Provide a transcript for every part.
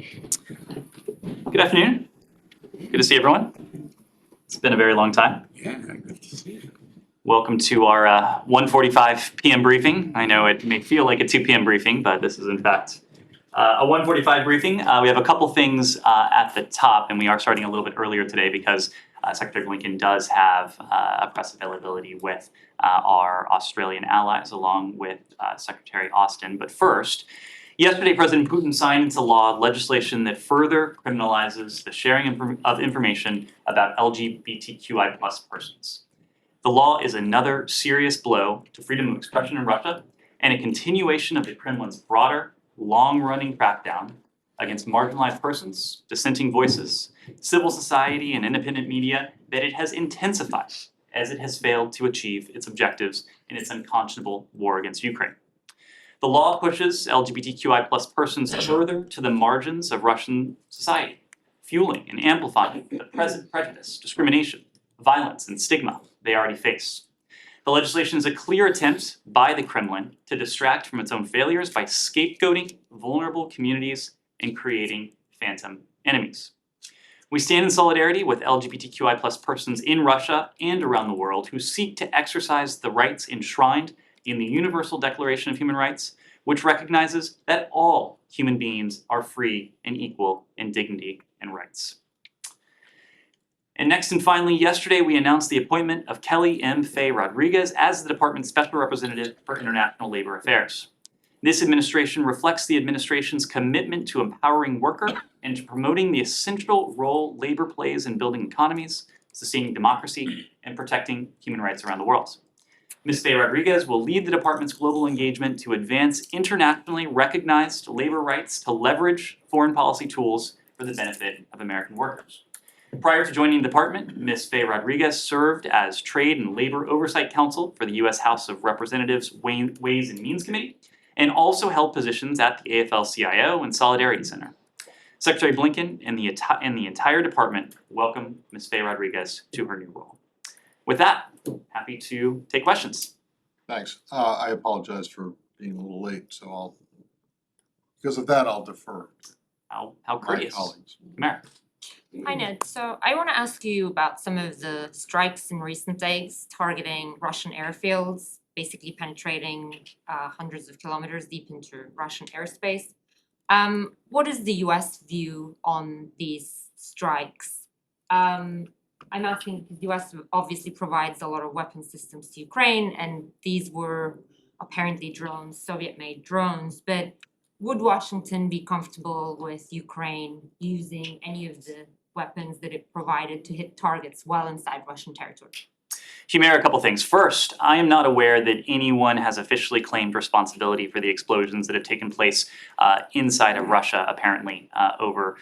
Good afternoon. Good to see everyone. It's been a very long time. Yeah, good to see you. Welcome to our 1:45 p.m. briefing. I know it may feel like a 2 p.m. briefing, but this is in fact a 1:45 briefing. We have a couple things at the top, and we are starting a little bit earlier today because Secretary Blinken does have a press availability with our Australian allies, along with Secretary Austin. But first, yesterday, President Putin signed into law legislation that further criminalizes the sharing of information about LGBTQI+ persons. The law is another serious blow to freedom of expression in Russia and a continuation of the Kremlin's broader, long-running crackdown against marginalized persons, dissenting voices, civil society, and independent media that it has intensified as it has failed to achieve its objectives in its unconscionable war against Ukraine. The law pushes LGBTQI+ persons further to the margins of Russian society, fueling and amplifying the present prejudice, discrimination, violence, and stigma they already face. The legislation is a clear attempt by the Kremlin to distract from its own failures by scapegoating vulnerable communities and creating phantom enemies. We stand in solidarity with LGBTQI+ persons in Russia and around the world who seek to exercise the rights enshrined in the Universal Declaration of Human Rights, which recognizes that all human beings are free and equal in dignity and rights. And next and finally, yesterday we announced the appointment of Kelly M. Fay Rodriguez as the Department's Special Representative for International Labor Affairs. This administration reflects the administration's commitment to empowering workers and to promoting the essential role labor plays in building economies, sustaining democracy, and protecting human rights around the world. Ms. Fay Rodriguez will lead the department's global engagement to advance internationally recognized labor rights to leverage foreign policy tools for the benefit of American workers. Prior to joining the department, Ms. Fay Rodriguez served as Trade and Labor Oversight Counsel for the U.S. House of Representatives Ways and Means Committee, and also held positions at the AFL-CIO and Solidarity Center. Secretary Blinken and the entire department welcome Ms. Fay Rodriguez to her new role. With that, happy to take questions. Thanks. I apologize for being a little late, so because of that, I'll defer to How my courteous. colleagues. Mary. Hi Ned, so I want to ask you about some of the strikes in recent days targeting Russian airfields, basically penetrating hundreds of kilometers deep into Russian airspace. What is the US view on these strikes? I'm asking because the US obviously provides a lot of weapon systems to Ukraine, and these were apparently drones, Soviet-made drones, but would Washington be comfortable with Ukraine using any of the weapons that it provided to hit targets well inside Russian territory? Humira, a couple things. First, I am not aware that anyone has officially claimed responsibility for the explosions that have taken place inside of Russia, apparently, over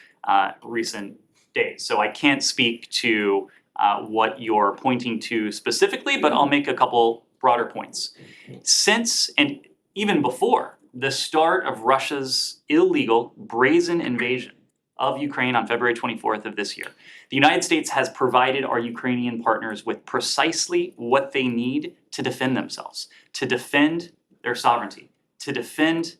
recent days. So I can't speak to what you're pointing to specifically, but I'll make a couple broader points. Since and even before the start of Russia's illegal, brazen invasion of Ukraine on February 24th of this year, the United States has provided our Ukrainian partners with precisely what they need to defend themselves, to defend their sovereignty, to defend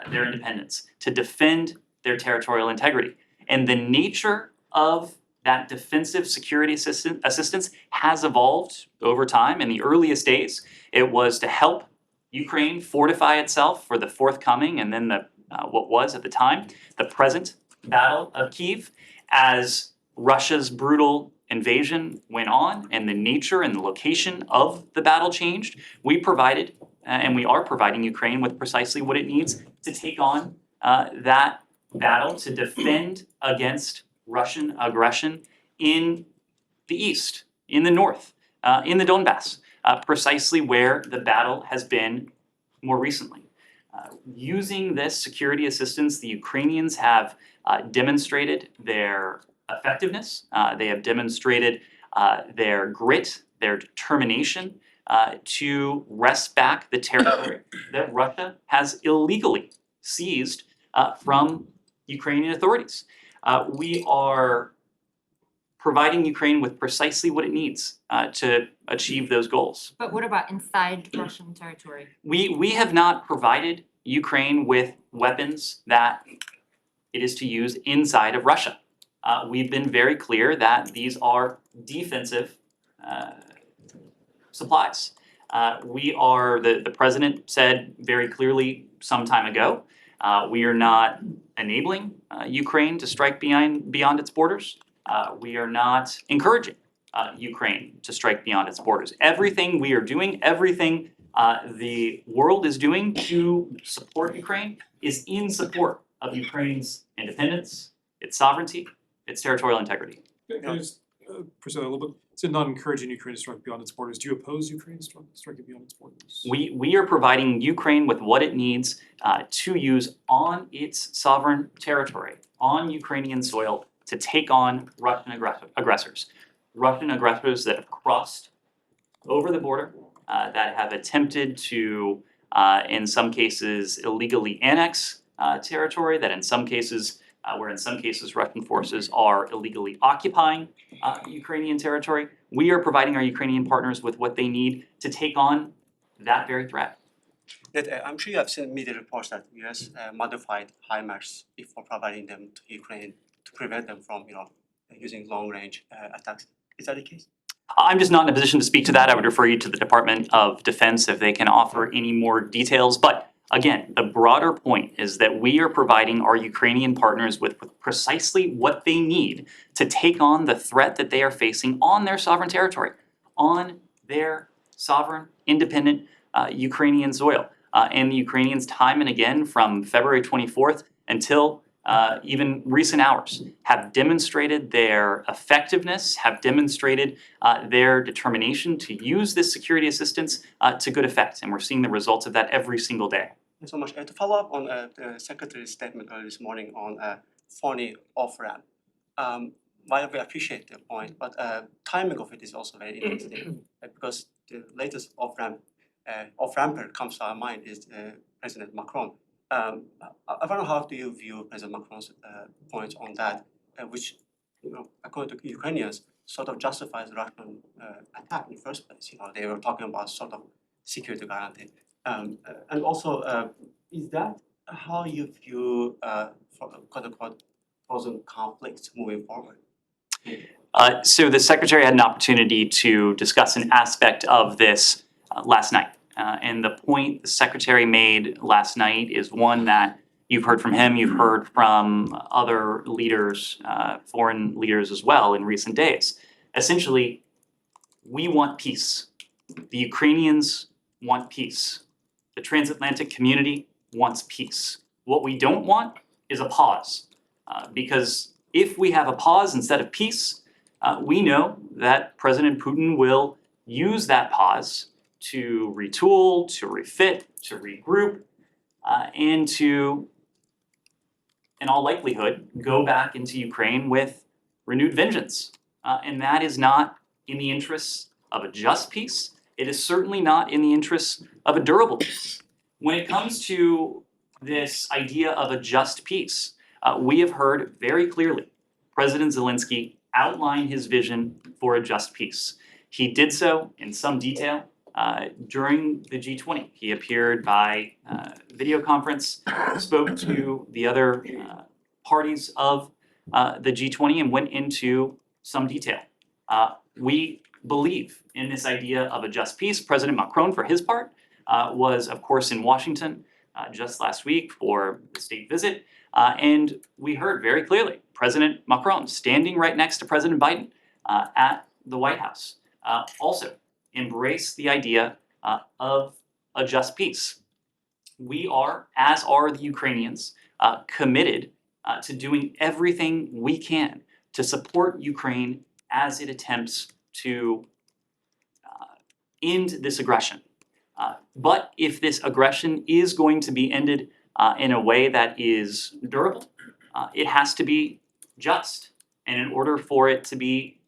their independence, to defend their territorial integrity. And the nature of that defensive security assistance has evolved over time. In the earliest days, it was to help Ukraine fortify itself for the forthcoming and then the what was at the time the present Battle of Kyiv. As Russia's brutal invasion went on and the nature and the location of the battle changed, we provided and we are providing Ukraine with precisely what it needs to take on that battle, to defend against Russian aggression in the east, in the north, in the Donbass, precisely where the battle has been more recently. Using this security assistance, the Ukrainians have demonstrated their effectiveness. They have demonstrated their grit, their determination to wrest back the territory that Russia has illegally seized from Ukrainian authorities. We are providing Ukraine with precisely what it needs to achieve those goals. But what about inside Russian territory? We have not provided Ukraine with weapons that it is to use inside of Russia. We've been very clear that these are defensive supplies. The president said very clearly some time ago, we are not enabling Ukraine to strike beyond its borders. We are not encouraging Ukraine to strike beyond its borders. Everything we are doing, everything the world is doing to support Ukraine is in support of Ukraine's independence, its sovereignty, its territorial integrity. Can I just pursue that a little bit? So not encouraging Ukraine to strike beyond its borders. Do you oppose Ukraine striking beyond its borders? We are providing Ukraine with what it needs to use on its sovereign territory, on Ukrainian soil, to take on Russian aggressors. Russian aggressors that have crossed over the border, that have attempted to, in some cases, illegally annex territory, that in some cases, where in some cases Russian forces are illegally occupying Ukrainian territory. We are providing our Ukrainian partners with what they need to take on that very threat. I'm sure you have seen media reports that US modified HIMARS before providing them to Ukraine to prevent them from, using long-range attacks. Is that the case? I'm just not in a position to speak to that. I would refer you to the Department of Defense if they can offer any more details. But again, the broader point is that we are providing our Ukrainian partners with precisely what they need to take on the threat that they are facing on their sovereign territory, on their sovereign, independent Ukrainian soil. And the Ukrainians, time and again, from February 24th until even recent hours, have demonstrated their effectiveness, have demonstrated their determination to use this security assistance to good effect. And we're seeing the results of that every single day. Thanks so much. To follow up on the Secretary's statement earlier this morning on phony off-ramp, while we appreciate the point, but timing of it is also very interesting because the latest off-ramper comes to our mind is President Macron. I wonder how do you view President Macron's point on that, which, according to Ukrainians, sort of justifies the Russian attack in the first place. They were talking about sort of security guarantee. And also, is that how you view quote-unquote frozen conflicts moving forward? So the Secretary had an opportunity to discuss an aspect of this last night. And the point the Secretary made last night is one that you've heard from him, you've heard from other leaders, foreign leaders as well in recent days. Essentially, we want peace. The Ukrainians want peace. The transatlantic community wants peace. What we don't want is a pause. Because if we have a pause instead of peace, we know that President Putin will use that pause to retool, to refit, to regroup, and to, in all likelihood, go back into Ukraine with renewed vengeance. And that is not in the interests of a just peace. It is certainly not in the interests of a durable peace. When it comes to this idea of a just peace, we have heard very clearly President Zelensky outline his vision for a just peace. He did so in some detail during the G20. He appeared by video conference, spoke to the other parties of the G20 and went into some detail. We believe in this idea of a just peace. President Macron, for his part, was of course in Washington just last week for the state visit. And we heard very clearly President Macron standing right next to President Biden at the White House also embrace the idea of a just peace. We are, as are the Ukrainians, committed to doing everything we can to support Ukraine as it attempts to end this aggression. But if this aggression is going to be ended in a way that is durable, it has to be just. And in order for it to be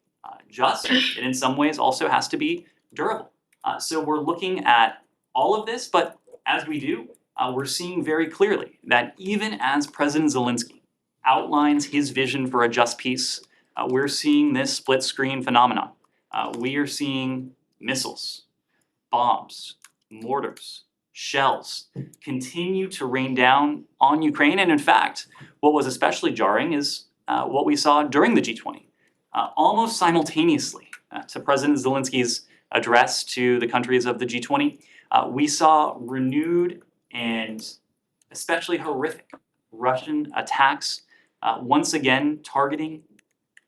just, it in some ways also has to be durable. So we're looking at all of this, but as we do, we're seeing very clearly that even as President Zelensky outlines his vision for a just peace, we're seeing this split screen phenomenon. We are seeing missiles, bombs, mortars, shells continue to rain down on Ukraine. And in fact, what was especially jarring is what we saw during the G20. Almost simultaneously to President Zelensky's address to the countries of the G20, we saw renewed and especially horrific Russian attacks, once again targeting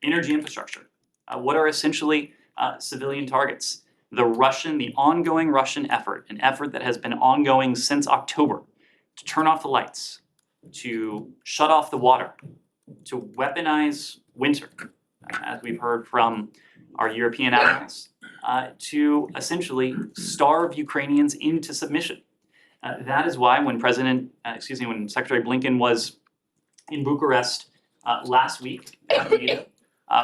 energy infrastructure. What are essentially civilian targets? The ongoing Russian effort, an effort that has been ongoing since October, to turn off the lights, to shut off the water, to weaponize winter, as we've heard from our European allies, to essentially starve Ukrainians into submission. That is why when when Secretary Blinken was in Bucharest last week at NATO,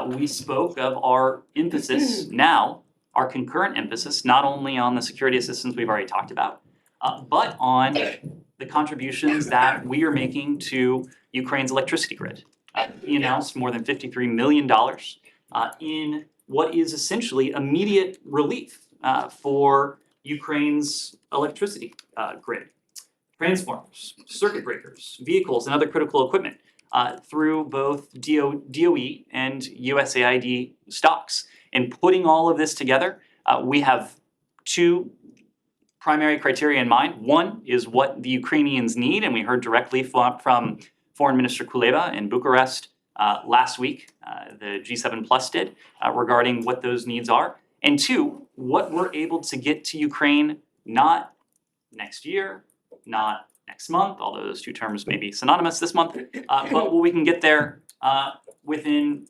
we spoke of our emphasis now, our concurrent emphasis, not only on the security assistance we've already talked about, but on the contributions that we are making to Ukraine's electricity grid. We announced more than $53 million in what is essentially immediate relief for Ukraine's electricity grid. Transformers, circuit breakers, vehicles, and other critical equipment through both DOE and USAID stocks. And putting all of this together, we have two primary criteria in mind. One is what the Ukrainians need, and we heard directly from Foreign Minister Kuleba in Bucharest last week, the G7 Plus did, regarding what those needs are. And two, what we're able to get to Ukraine, not next year, not next month, although those two terms may be synonymous this month, but what we can get there within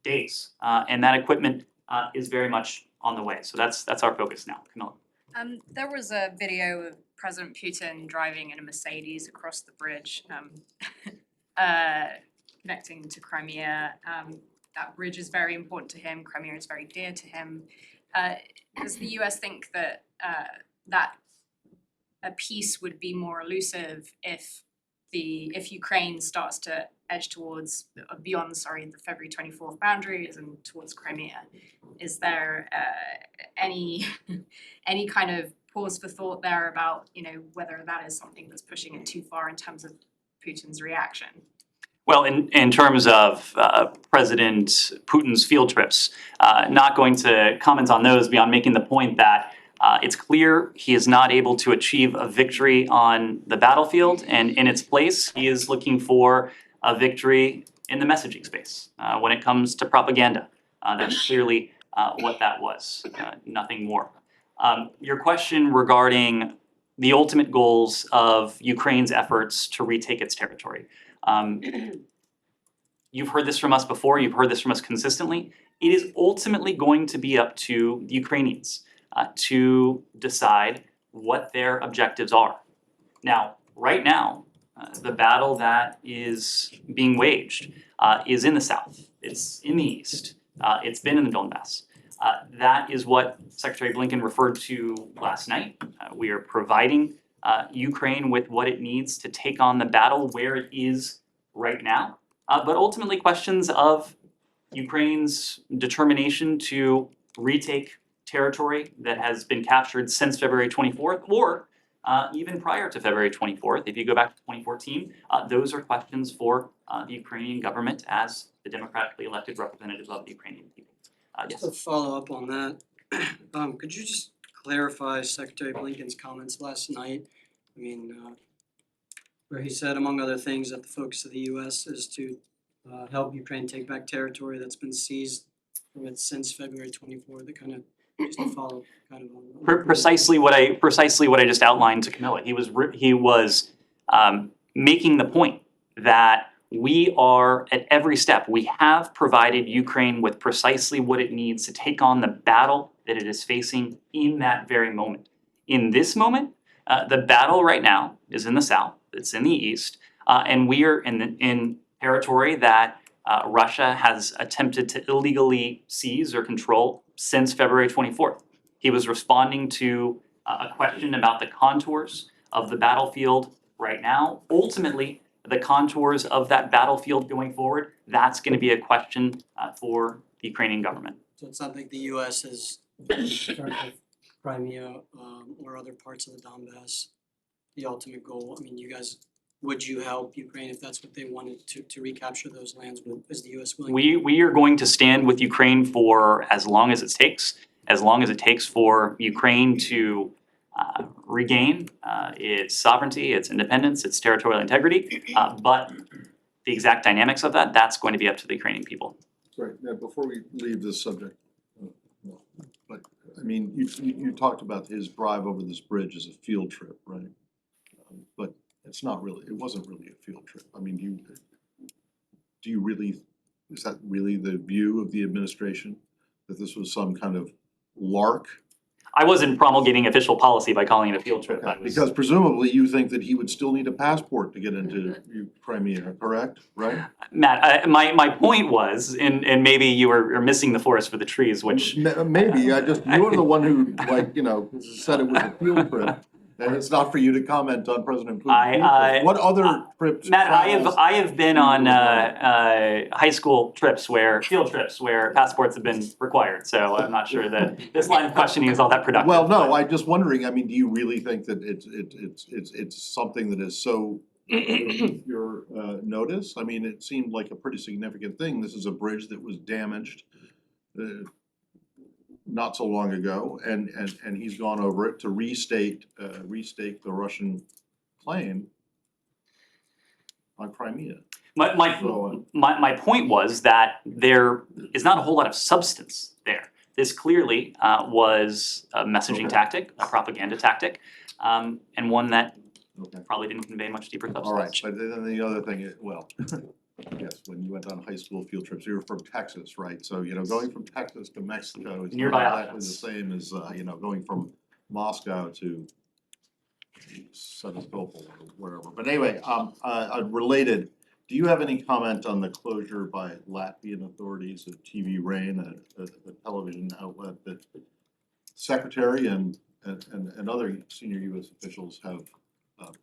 days. And that equipment is very much on the way. So that's our focus now. Camilla. There was a video of President Putin driving in a Mercedes across the bridge, connecting to Crimea. That bridge is very important to him. Crimea is very dear to him. Does the US think that that a peace would be more elusive if Ukraine starts to edge towards beyond the February 24th boundaries and towards Crimea? Is there any kind of pause for thought there about whether that is something that's pushing it too far in terms of Putin's reaction? Well, in terms of President Putin's field trips, not going to comment on those beyond making the point that it's clear he is not able to achieve a victory on the battlefield, and in its place, he is looking for a victory in the messaging space. When it comes to propaganda, that's clearly what that was, nothing more. Your question regarding the ultimate goals of Ukraine's efforts to retake its territory. You've heard this from us before, you've heard this from us consistently. It is ultimately going to be up to the Ukrainians to decide what their objectives are. Now, right now, the battle that is being waged is in the south, it's in the east, it's been in the Donbass. That is what Secretary Blinken referred to last night. We are providing Ukraine with what it needs to take on the battle where it is right now. But ultimately questions of Ukraine's determination to retake territory that has been captured since February 24th, or even prior to February 24th, if you go back to 2014, those are questions for the Ukrainian government as the democratically elected representative of the Ukrainian people. Yes. Just to follow up on that, could you just clarify Secretary Blinken's comments last night? I mean, where he said, among other things, that the focus of the U.S. is to help Ukraine take back territory that's been seized from it since February 24th. That kind of just to follow kind of on Precisely what I just outlined to Camilla. He was making the point that we are at every step. We have provided Ukraine with precisely what it needs to take on the battle that it is facing in that very moment. In this moment, the battle right now is in the south. It's in the east, and we are in territory that Russia has attempted to illegally seize or control since February 24th. He was responding to a question about the contours of the battlefield right now. Ultimately, the contours of that battlefield going forward, that's going to be a question for the Ukrainian government. So it's not like the U.S. is in charge of Crimea or other parts of the Donbass. the ultimate goal? I mean, you guys, would you help Ukraine if that's what they wanted to recapture those lands? Is the US willing? We are going to stand with Ukraine for as long as it takes for Ukraine to regain its sovereignty, its independence, its territorial integrity. But the exact dynamics of that, that's going to be up to the Ukrainian people. Right, now, before we leave this subject, but, I mean, you talked about his drive over this bridge as a field trip, right? But it's not really, it wasn't really a field trip. I mean, do you really, is that really the view of the administration? That this was some kind of lark? I wasn't promulgating official policy by calling it a field trip. I was- Because presumably you think that he would still need a passport to get into Crimea, correct, right? Matt, my point was, and maybe you were missing the forest for the trees, which Maybe, you're the one who, like, you know, said it was a field trip, and it's not for you to comment on President Putin's field trips. What other trips? Matt, travels- I have been on high school trips field trips where passports have been required, so I'm not sure that this line of questioning is all that productive. Well, no, but- I'm just wondering, I mean, do you really think that it's something that is so your notice? I mean, it seemed like a pretty significant thing. This is a bridge that was damaged not so long ago, and he's gone over it to restate the Russian claim on Crimea. My point was that there is not a whole lot of substance there. This clearly was a messaging tactic, a propaganda tactic, and one that Okay. probably didn't convey much deeper substance. All right, but then the other thing is, well, yes, when you went on high school field trips, you were from Texas, right? So, you know, going from Texas to Mexico is Nearby not exactly the options. same as, you know, going from Moscow to Sevastopol or wherever. But anyway, related, do you have any comment on the closure by Latvian authorities of TV Rain, a television outlet that Secretary and other senior US officials have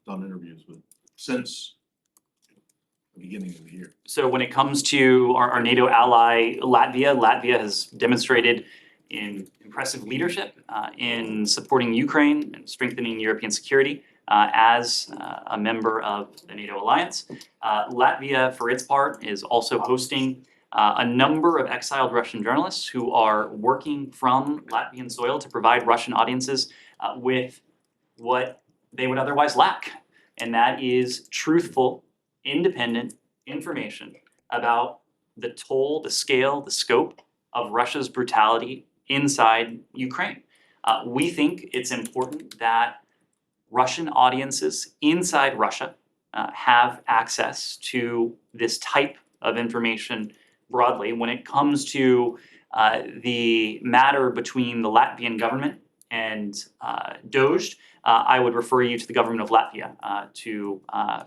done interviews with since the beginning of the year? So when it comes to our NATO ally Latvia has demonstrated in impressive leadership in supporting Ukraine and strengthening European security as a member of the NATO alliance. Latvia, for its part, is also hosting a number of exiled Russian journalists who are working from Latvian soil to provide Russian audiences with what they would otherwise lack, and that is truthful, independent information about the toll, the scale, the scope of Russia's brutality inside Ukraine. We think it's important that Russian audiences inside Russia have access to this type of information broadly. When it comes to the matter between the Latvian government and Dozhd, I would refer you to the government of Latvia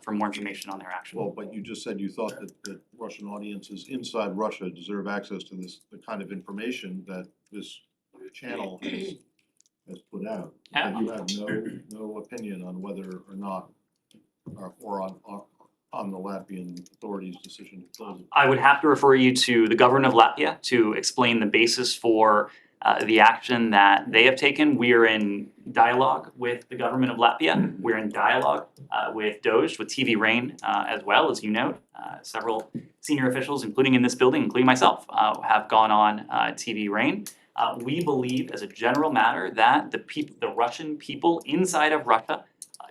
for more information on their action. Well, but you just said you thought that Russian audiences inside Russia deserve access to the kind of information that this channel has put out. And you have no opinion on whether or not, or on the Latvian authorities' decision to close it. I would have to refer you to the government of Latvia to explain the basis for the action that they have taken. We are in dialogue with the government of Latvia. We're in dialogue with Dozhd, with TV Rain as well, as you know. Several senior officials, including in this building, including myself, have gone on TV Rain. We believe, as a general matter, that the Russian people inside of Russia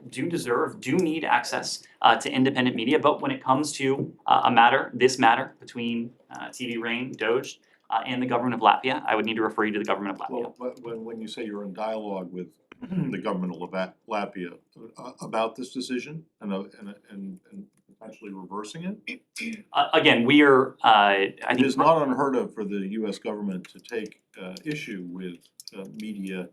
do need access to independent media. But when it comes to this matter between TV Rain, Dozhd, and the government of Latvia, I would need to refer you to the government of Latvia. Well, but when you say you're in dialogue with the government of Latvia about this decision and potentially reversing it? Again, we are, I It think, is not unheard of for the US government to take issue with media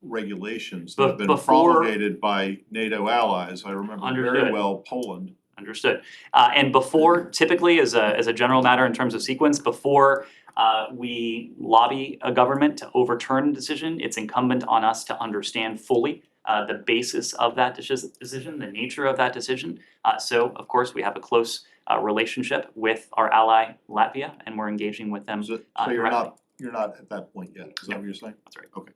regulations that have been Before- promulgated by NATO allies. I remember very Understood. well Poland. Understood. And before, typically, as a general matter in terms of sequence, before we lobby a government to overturn a decision, it's incumbent on us to understand fully the basis of that decision, the nature of that decision. So, of course, we have a close relationship with our ally Latvia, and we're engaging with them So directly. you're not at that point yet, is that what you're saying? That's right. Okay.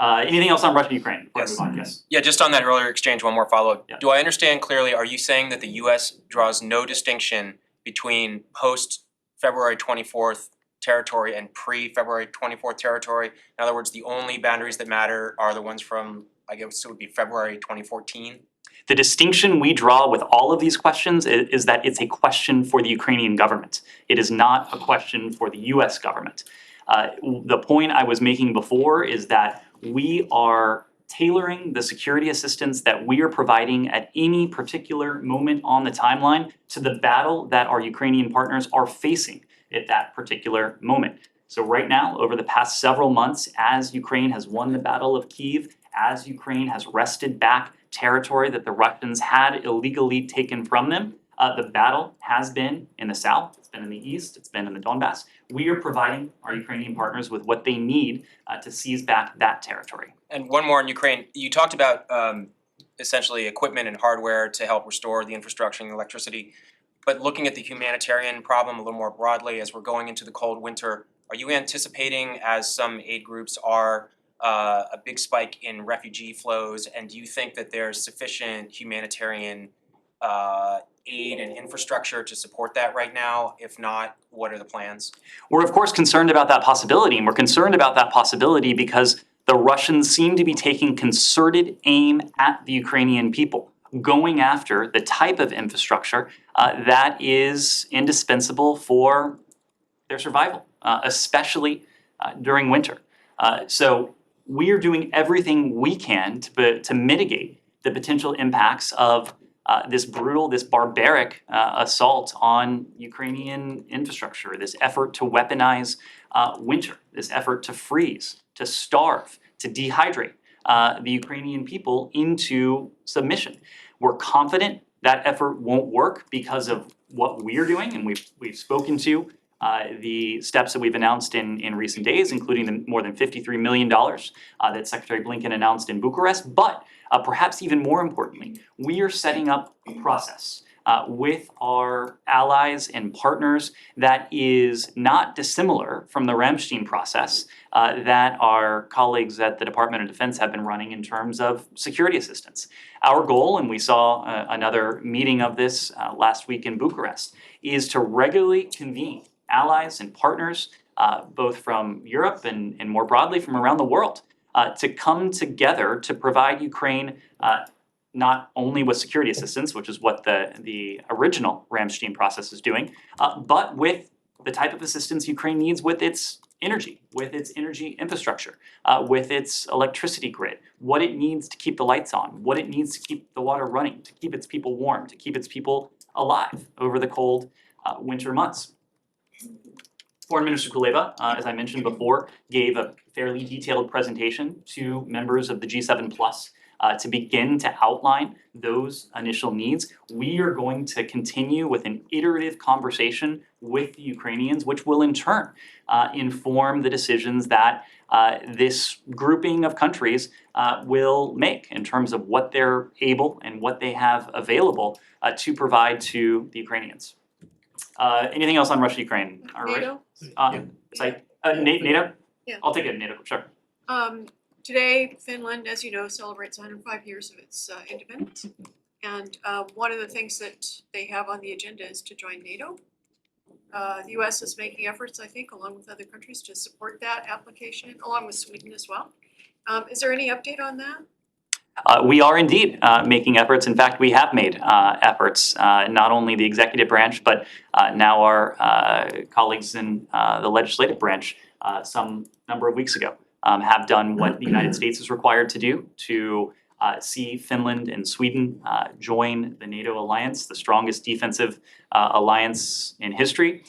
Anything else on Russia, Ukraine? Before I Yes. move on? Yes. Yeah, just on that earlier exchange, one more follow-up. Yeah. Do I understand clearly, are you saying that the US draws no distinction between post-February 24th territory and pre-February 24th territory? In other words, the only boundaries that matter are the ones from, I guess it would be February 2014? The distinction we draw with all of these questions is that it's a question for the Ukrainian government. It is not a question for the US government. The point I was making before is that we are tailoring the security assistance that we are providing at any particular moment on the timeline to the battle that our Ukrainian partners are facing at that particular moment. So right now, over the past several months, as Ukraine has won the Battle of Kyiv, as Ukraine has wrested back territory that the Russians had illegally taken from them, the battle has been in the south, it's been in the east, it's been in the Donbass. We are providing our Ukrainian partners with what they need to seize back that territory. And one more on Ukraine. You talked about essentially equipment and hardware to help restore the infrastructure and electricity. But looking at the humanitarian problem a little more broadly as we're going into the cold winter, are you anticipating, as some aid groups are, a big spike in refugee flows? And do you think that there's sufficient humanitarian aid and infrastructure to support that right now? If not, what are the plans? We're of course concerned about that possibility, and we're concerned about that possibility because the Russians seem to be taking concerted aim at the Ukrainian people, going after the type of infrastructure that is indispensable for their survival, especially during winter. So we are doing everything we can to mitigate the potential impacts of this brutal, this barbaric assault on Ukrainian infrastructure, this effort to weaponize winter, this effort to freeze, to starve, to dehydrate the Ukrainian people into submission. We're confident that effort won't work because of what we're doing, and we've spoken to the steps that we've announced in recent days, including the more than $53 million that Secretary Blinken announced in Bucharest. But perhaps even more importantly, we are setting up a process with our allies and partners that is not dissimilar from the Ramstein process that our colleagues at the Department of Defense have been running in terms of security assistance. Our goal, and we saw another meeting of this last week in Bucharest, is to regularly convene allies and partners, both from Europe and more broadly from around the world, to come together to provide Ukraine not only with security assistance, which is what the original Ramstein process is doing, but with the type of assistance Ukraine needs with its energy infrastructure, with its electricity grid, what it needs to keep the lights on, what it needs to keep the water running, to keep its people warm, to keep its people alive over the cold winter months. Foreign Minister Kuleba, as I mentioned before, gave a fairly detailed presentation to members of the G7 Plus to begin to outline those initial needs. We are going to continue with an iterative conversation with the Ukrainians, which will in turn inform the decisions that this grouping of countries will make in terms of what they're able and what they have available to provide to the Ukrainians. Anything else on Russia, Ukraine? All right. NATO? NATO? Yeah. I'll take it, NATO, sure. Today, Finland, as you know, celebrates 105 years of its independence. And one of the things that they have on the agenda is to join NATO. The US is making efforts, I think, along with other countries to support that application, along with Sweden as well. Is there any update on that? We are indeed making efforts. In fact, we have made efforts, not only the executive branch, but now our colleagues in the legislative branch some number of weeks ago have done what the United States is required to do to see Finland and Sweden join the NATO alliance, the strongest defensive alliance in history.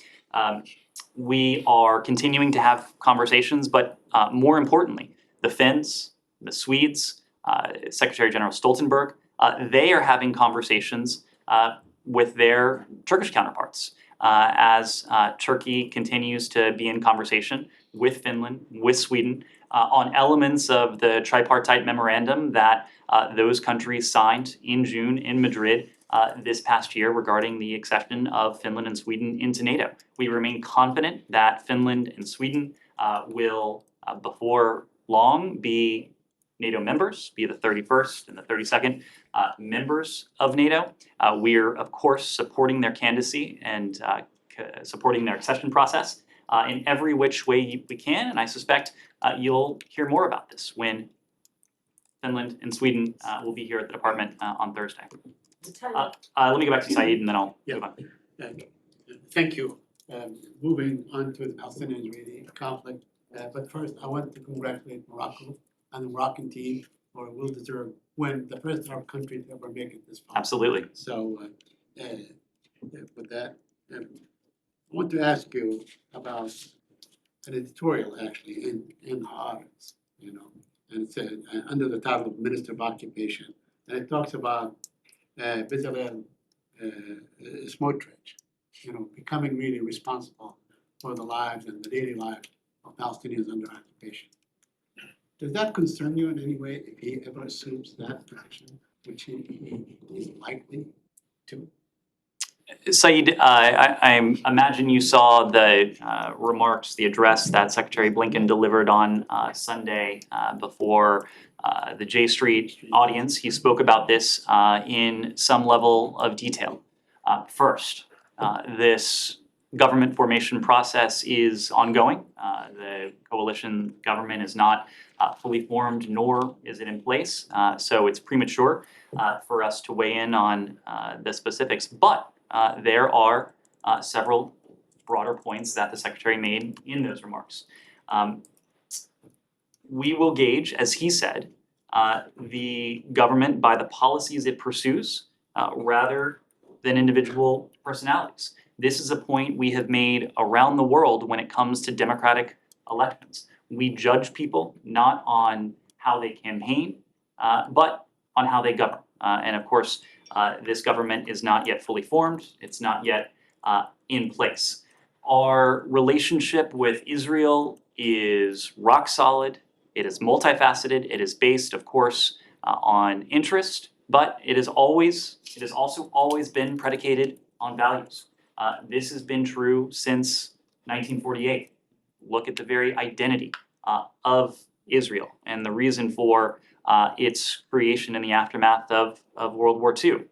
We are continuing to have conversations, but more importantly, the Finns, the Swedes, Secretary General Stoltenberg, they are having conversations with their Turkish counterparts as Turkey continues to be in conversation with Finland, with Sweden, on elements of the tripartite memorandum that those countries signed in June in Madrid this past year regarding the accession of Finland and Sweden into NATO. We remain confident that Finland and Sweden will, before long be NATO members, be the 31st and the 32nd members of NATO. We're, of course, supporting their candidacy and supporting their accession process in every which way we can. And I suspect you'll hear more about this when Finland and Sweden will be here at the department on Thursday. Let me go back to Saeed and then I'll move on. Thank you. Moving on to the Palestinian-Israeli conflict, but first I want to congratulate Morocco and the Moroccan team for a well-deserved win, the first Arab country to ever make it this far. Absolutely. So, with that, I want to ask you about an editorial actually in Haaretz, you know, and it's under the title of Minister of Occupation, and it talks about Bezalel Smotrich, you know, becoming really responsible for the lives and the daily lives of Palestinians under occupation. Does that concern you in any way if he ever assumes that action, which he is likely to? Saeed, I imagine you saw the remarks, the address that Secretary Blinken delivered on Sunday before the J Street audience. He spoke about this in some level of detail. First, this government formation process is ongoing. The coalition government is not fully formed, nor is it in place. So it's premature for us to weigh in on the specifics. But there are several broader points that the Secretary made in those remarks. We will gauge, as he said, the government by the policies it pursues rather than individual personalities. This is a point we have made around the world when it comes to democratic elections. We judge people not on how they campaign, but on how they govern. And of course, this government is not yet fully formed. It's not yet in place. Our relationship with Israel is rock solid. It is multifaceted. It is based, of course, on interest, but it has also always been predicated on values. This has been true since 1948. Look at the very identity of Israel and the reason for its creation in the aftermath of World War II.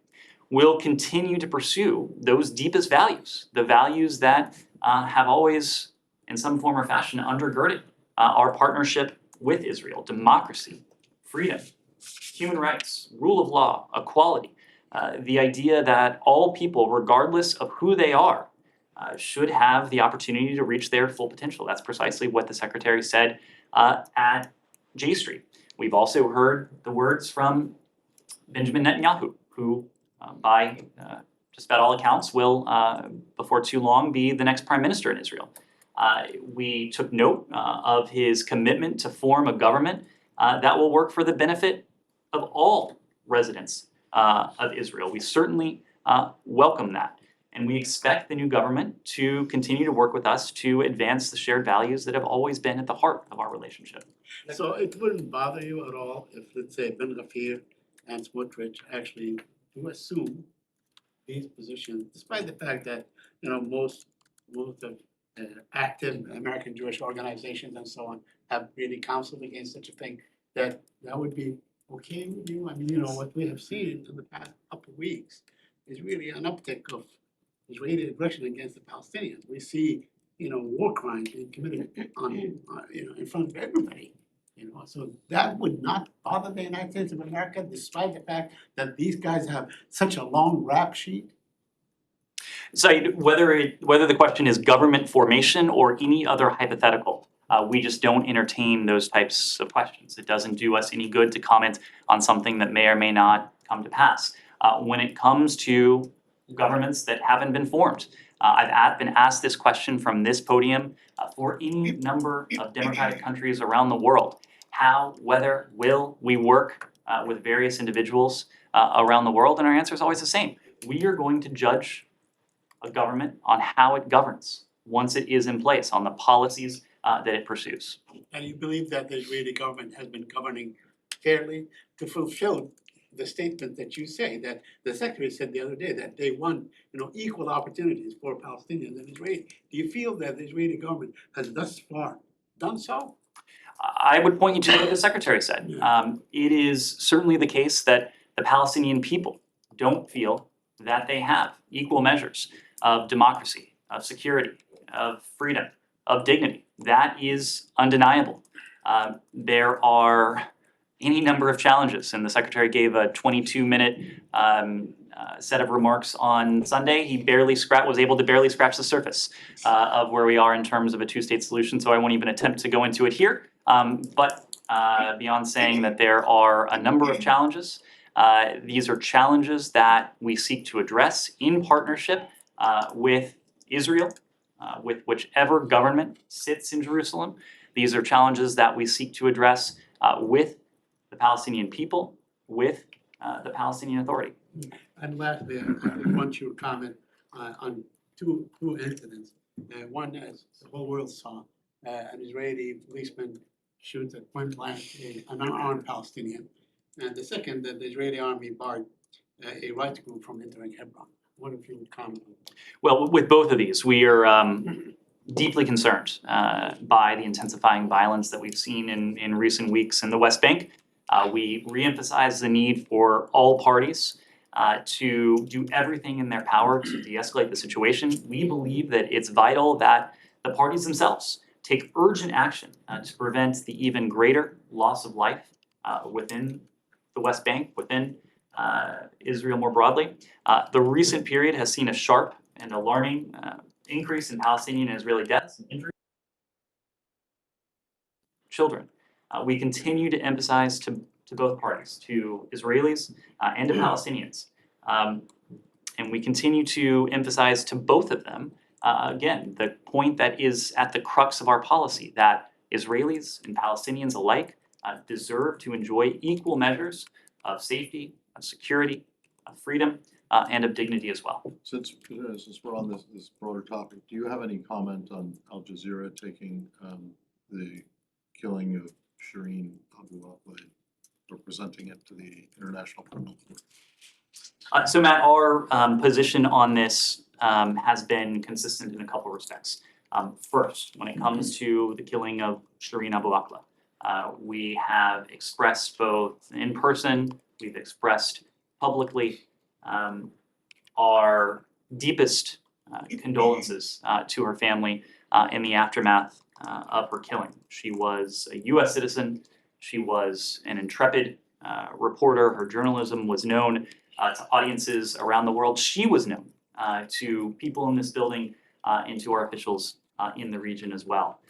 We'll continue to pursue those deepest values, the values that have always, in some form or fashion, undergirded our partnership with Israel: democracy, freedom, human rights, rule of law, equality. The idea that all people, regardless of who they are, should have the opportunity to reach their full potential. That's precisely what the Secretary said at J Street. We've also heard the words from Benjamin Netanyahu, who by just about all accounts will, before too long, be the next prime minister in Israel. We took note of his commitment to form a government that will work for the benefit of all residents of Israel. We certainly welcome that. And we expect the new government to continue to work with us to advance the shared values that have always been at the heart of our relationship. So it wouldn't bother you at all if, let's say, Ben Gvir and Smotrich actually do assume these positions, despite the fact that, you know, most of active American Jewish organizations and so on have really counseled against such a thing, that would be okay with you? I mean, you know, what we have seen in the past couple of weeks is really an uptick of Israeli aggression against the Palestinians. We see, you know, war crimes being committed on, you know, in front of everybody. You know, so that would not bother the United States of America, despite the fact that these guys have such a long rap sheet. So whether the question is government formation or any other hypothetical, we just don't entertain those types of questions. It doesn't do us any good to comment on something that may or may not come to pass. When it comes to governments that haven't been formed, I've been asked this question from this podium for any number of democratic countries around the world. How, whether, will we work with various individuals around the world? And our answer is always the same. We are going to judge a government on how it governs once it is in place, on the policies that it pursues. And you believe that the Israeli government has been governing fairly to fulfill the statement that you say, that the Secretary said the other day, that they want, you know, equal opportunities for Palestinians and Israelis. Do you feel that the Israeli government has thus far done so? I would point you to what the Secretary said. It is certainly the case that the Palestinian people don't feel that they have equal measures of democracy, of security, of freedom, of dignity. That is undeniable. There are any number of challenges, and the Secretary gave a 22-minute set of remarks on Sunday. He was able to barely scratch the surface of where we are in terms of a two-state solution, so I won't even attempt to go into it here. But beyond saying that there are a number of challenges, these are challenges that we seek to address in partnership with Israel, with whichever government sits in Jerusalem. These are challenges that we seek to address with the Palestinian people, with the Palestinian Authority. And lastly, I just want you to comment on two incidents. One, as the whole world saw, an Israeli policeman shoots at point blank an unarmed Palestinian. And the second, that the Israeli army barred a rights group from entering Hebron. What if you would comment on that? Well, with both of these, we are deeply concerned by the intensifying violence that we've seen in recent weeks in the West Bank. We reemphasize the need for all parties to do everything in their power to de-escalate the situation. We believe that it's vital that the parties themselves take urgent action to prevent the even greater loss of life within the West Bank, within Israel more broadly. The recent period has seen a sharp and alarming increase in Palestinian and Israeli deaths and injuries. Children. We continue to emphasize to both parties, to Israelis and to Palestinians. And we continue to emphasize to both of them, again, the point that is at the crux of our policy, that Israelis and Palestinians alike deserve to enjoy equal measures of safety, of security, of freedom, and of dignity as well. Since we're on this broader topic, do you have any comment on Al Jazeera taking the killing of Shireen Abu Akleh, or presenting it to the International Criminal Court? So Matt, our position on this has been consistent in a couple respects. First, when it comes to the killing of Shireen Abu Akleh, we have expressed both in person, we've expressed publicly our deepest condolences to her family in the aftermath of her killing. She was a US citizen, she was an intrepid reporter, her journalism was known to audiences around the world. She was known to people in this building and to our officials in the region as well.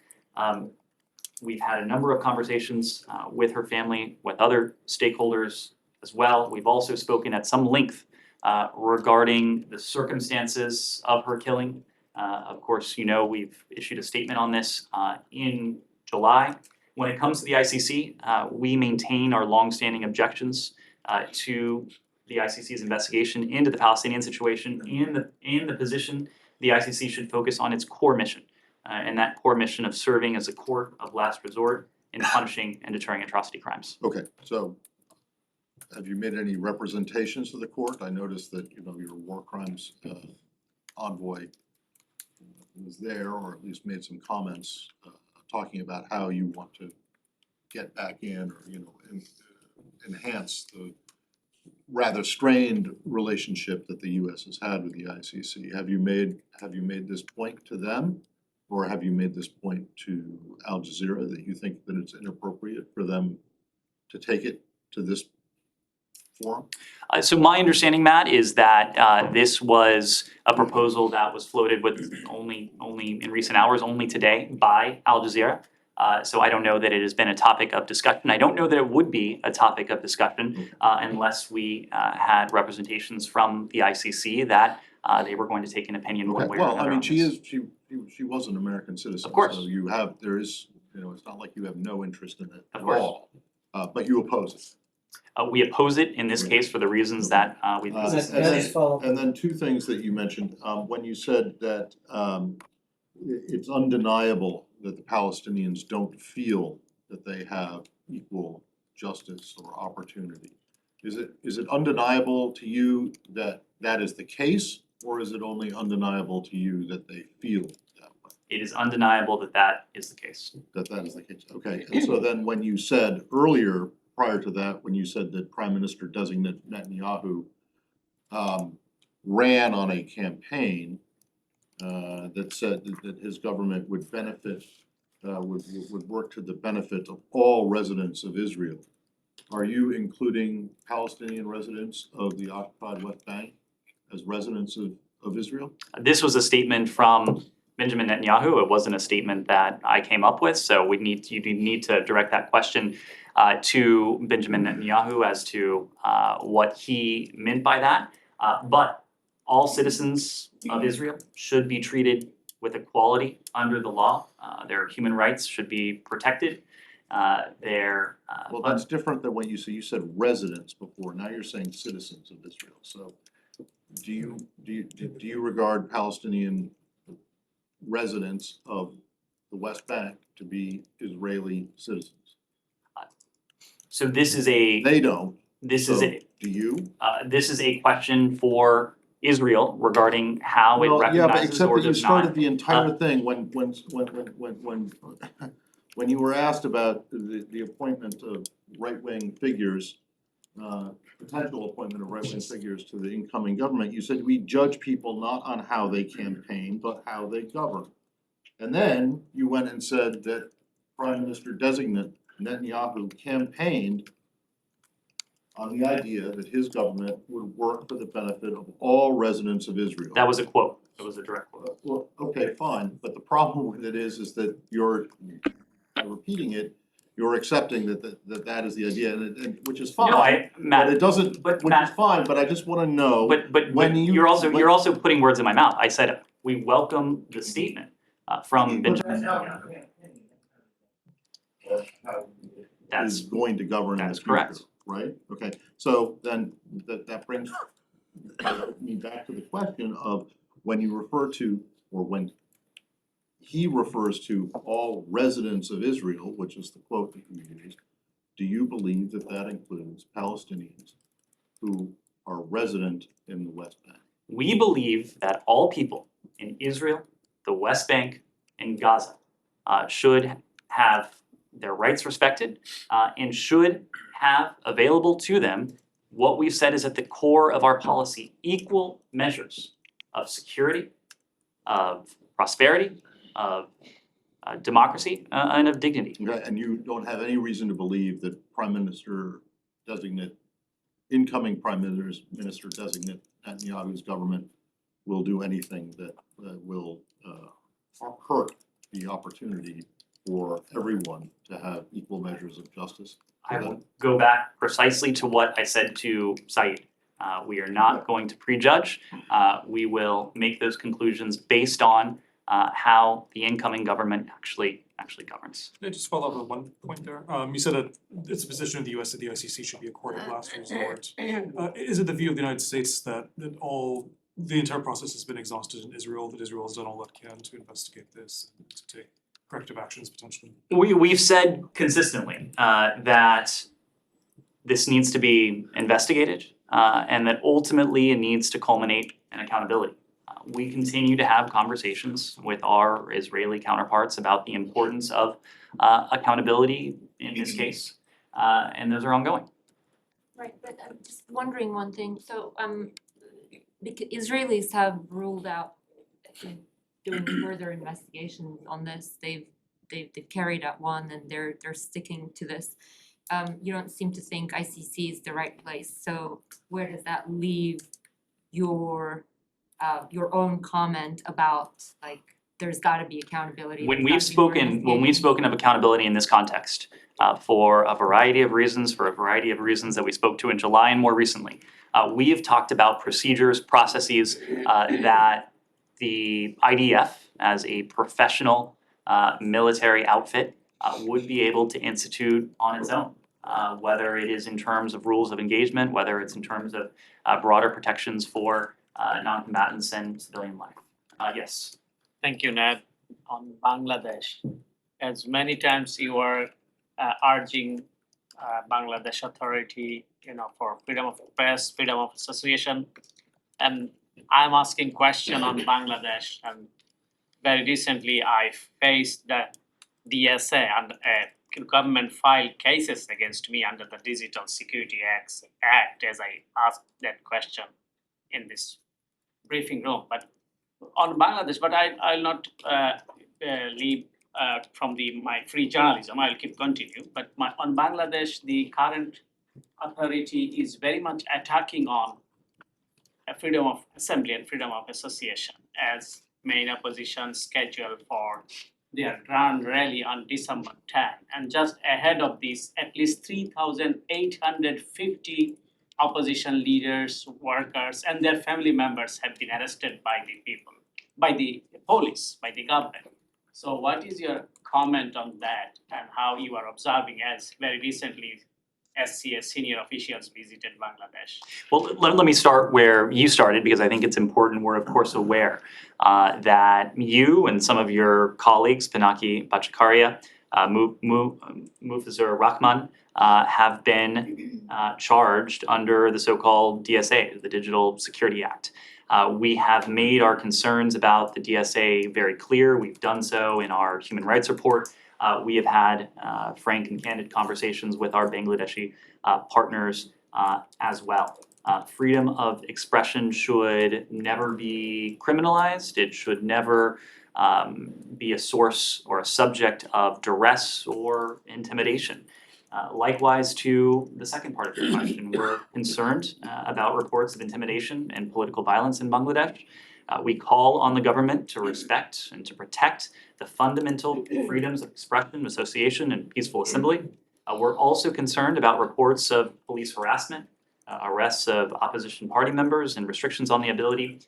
We've had a number of conversations with her family, with other stakeholders as well. We've also spoken at some length regarding the circumstances of her killing. Of course, you know, we've issued a statement on this in July. When it comes to the ICC, we maintain our longstanding objections to the ICC's investigation into the Palestinian situation in the position the ICC should focus on its core mission, and that core mission of serving as a court of last resort in punishing and deterring atrocity crimes. Okay, so have you made any representations to the court? I noticed that, you know, your war crimes envoy was there, or at least made some comments talking about how you want to get back in, or, you know, enhance the rather strained relationship that the US has had with the ICC. Have you made this point to them, or have you made this point to Al Jazeera, that you think that it's inappropriate for them to take it to this forum? So my understanding, Matt, is that this was a proposal that was floated with only in recent hours, only today, by Al Jazeera. So I don't know that it has been a topic of discussion. I don't know that it would be a topic of discussion unless we had representations from the ICC that they were going to take an opinion one Okay, way or well, another I mean, on this. she was an American citizen. Of course. So there is, you know, it's not like you have no interest in it Of at course. all, but you oppose it. We oppose it in this case for the reasons that we've And discussed. then two things that you mentioned, when you said that it's undeniable that the Palestinians don't feel that they have equal justice or opportunity. Is it undeniable to you that that is the case, or is it only undeniable to you that they feel that way? It is undeniable that that is the case. That is the case, okay. And so then when you said earlier, prior to that, when you said that Prime Minister designate Netanyahu ran on a campaign that said that his government would benefit, would work to the benefit of all residents of Israel. Are you including Palestinian residents of the occupied West Bank as residents of Israel? This was a statement from Benjamin Netanyahu. It wasn't a statement that I came up with, so you need to direct that question to Benjamin Netanyahu as to what he meant by that. But all citizens of Israel should be treated with equality under the law. Their human rights should be protected. Well, that's different than what you said. You said residents before. Now you're saying citizens of Israel. So do you regard Palestinian residents of the West Bank to be Israeli citizens? So this is a They don't. this is So a do you? this is a question for Israel regarding how it Well, yeah, but recognizes except or that you does started not. the entire thing when when you were asked about the appointment of right-wing figures, potential appointment of right-wing figures to the incoming government, you said we judge people not on how they campaign, but how they govern. And then you went and said that Prime Minister designate Netanyahu campaigned on the idea that his government would work for the benefit of all residents of Israel. That was a quote. It was a direct quote. Well, okay, fine, but the problem with it is that you're repeating it, you're accepting that is the idea, and which is fine. No, I But Matt, it doesn't, but which is Matt- fine, but I just wanna know. but when you- you're also when- you're also putting words in my mouth. I said we welcome the statement from Benjamin Netanyahu. That's Is going to govern in the that's future, correct. right? Okay, so then that brings me back to the question of when you refer to, or when he refers to all residents of Israel, which is the quote that you used, do you believe that that includes Palestinians who are resident in the West Bank? We believe that all people in Israel, the West Bank, and Gaza should have their rights respected and should have available to them what we've said is at the core of our policy, equal measures of security, of prosperity, of democracy, and of dignity. Okay, and you don't have any reason to believe that Prime Minister designate, incoming Prime Minister designate Netanyahu's government will do anything that will hurt the opportunity for everyone to have equal measures of justice? I will go back precisely to what I said to Said. We are not going to prejudge. We will make those conclusions based on how the incoming government actually governs. Can I just follow up on one point there? You said that it's a position of the US that the ICC should be a court of last resort. Is it the view of the United States that the entire process has been exhausted in Israel, that Israel has done all it can to investigate this, and to take corrective actions potentially? We've said consistently that this needs to be investigated and that ultimately it needs to culminate in accountability. We continue to have conversations with our Israeli counterparts about the importance of accountability in this case, and those are ongoing. Right, but I'm just wondering one thing, so because Israelis have ruled out doing further investigations on this, they've carried out one and they're sticking to this. You don't seem to think ICC is the right place, so where does that leave your own comment about like there's gotta be accountability? When there's we've gotta be more spoken investigating? of accountability in this context, for a variety of reasons that we spoke to in July and more recently, we have talked about procedures, processes that the IDF as a professional military outfit would be able to institute on its own. Whether it is in terms of rules of engagement, whether it's in terms of broader protections for non-combatants and civilian life. Yes. Thank you, Ned. On Bangladesh, as many times you are urging Bangladesh authority, for freedom of press, freedom of association, and I'm asking question on Bangladesh, and very recently I faced the DSA and government filed cases against me under the Digital Security Act as I asked that question in this briefing room. But on Bangladesh, but I'll not leave from my free journalism. I'll keep continue. But on Bangladesh, the current authority is very much attacking on freedom of assembly and freedom of association as main opposition scheduled for their grand rally on December 10. And just ahead of this, at least 3,850 opposition leaders, workers, and their family members have been arrested by the police, by the government. So what is your comment on that and how you are observing as very recently SCS senior officials visited Bangladesh? Well, let me start where you started, because I think it's important. We're of course aware that you and some of your colleagues, Pinaki Bhattacharya, Mufizur Rahman, have been charged under the so-called DSA, the Digital Security Act. We have made our concerns about the DSA very clear. We've done so in our human rights report. We have had frank and candid conversations with our Bangladeshi partners as well. Freedom of expression should never be criminalized. It should never be a source or a subject of duress or intimidation. Likewise to the second part of your question, we're concerned about reports of intimidation and political violence in Bangladesh. We call on the government to respect and to protect the fundamental freedoms of expression, association, and peaceful assembly. We're also concerned about reports of police harassment, arrests of opposition party members, and restrictions on the ability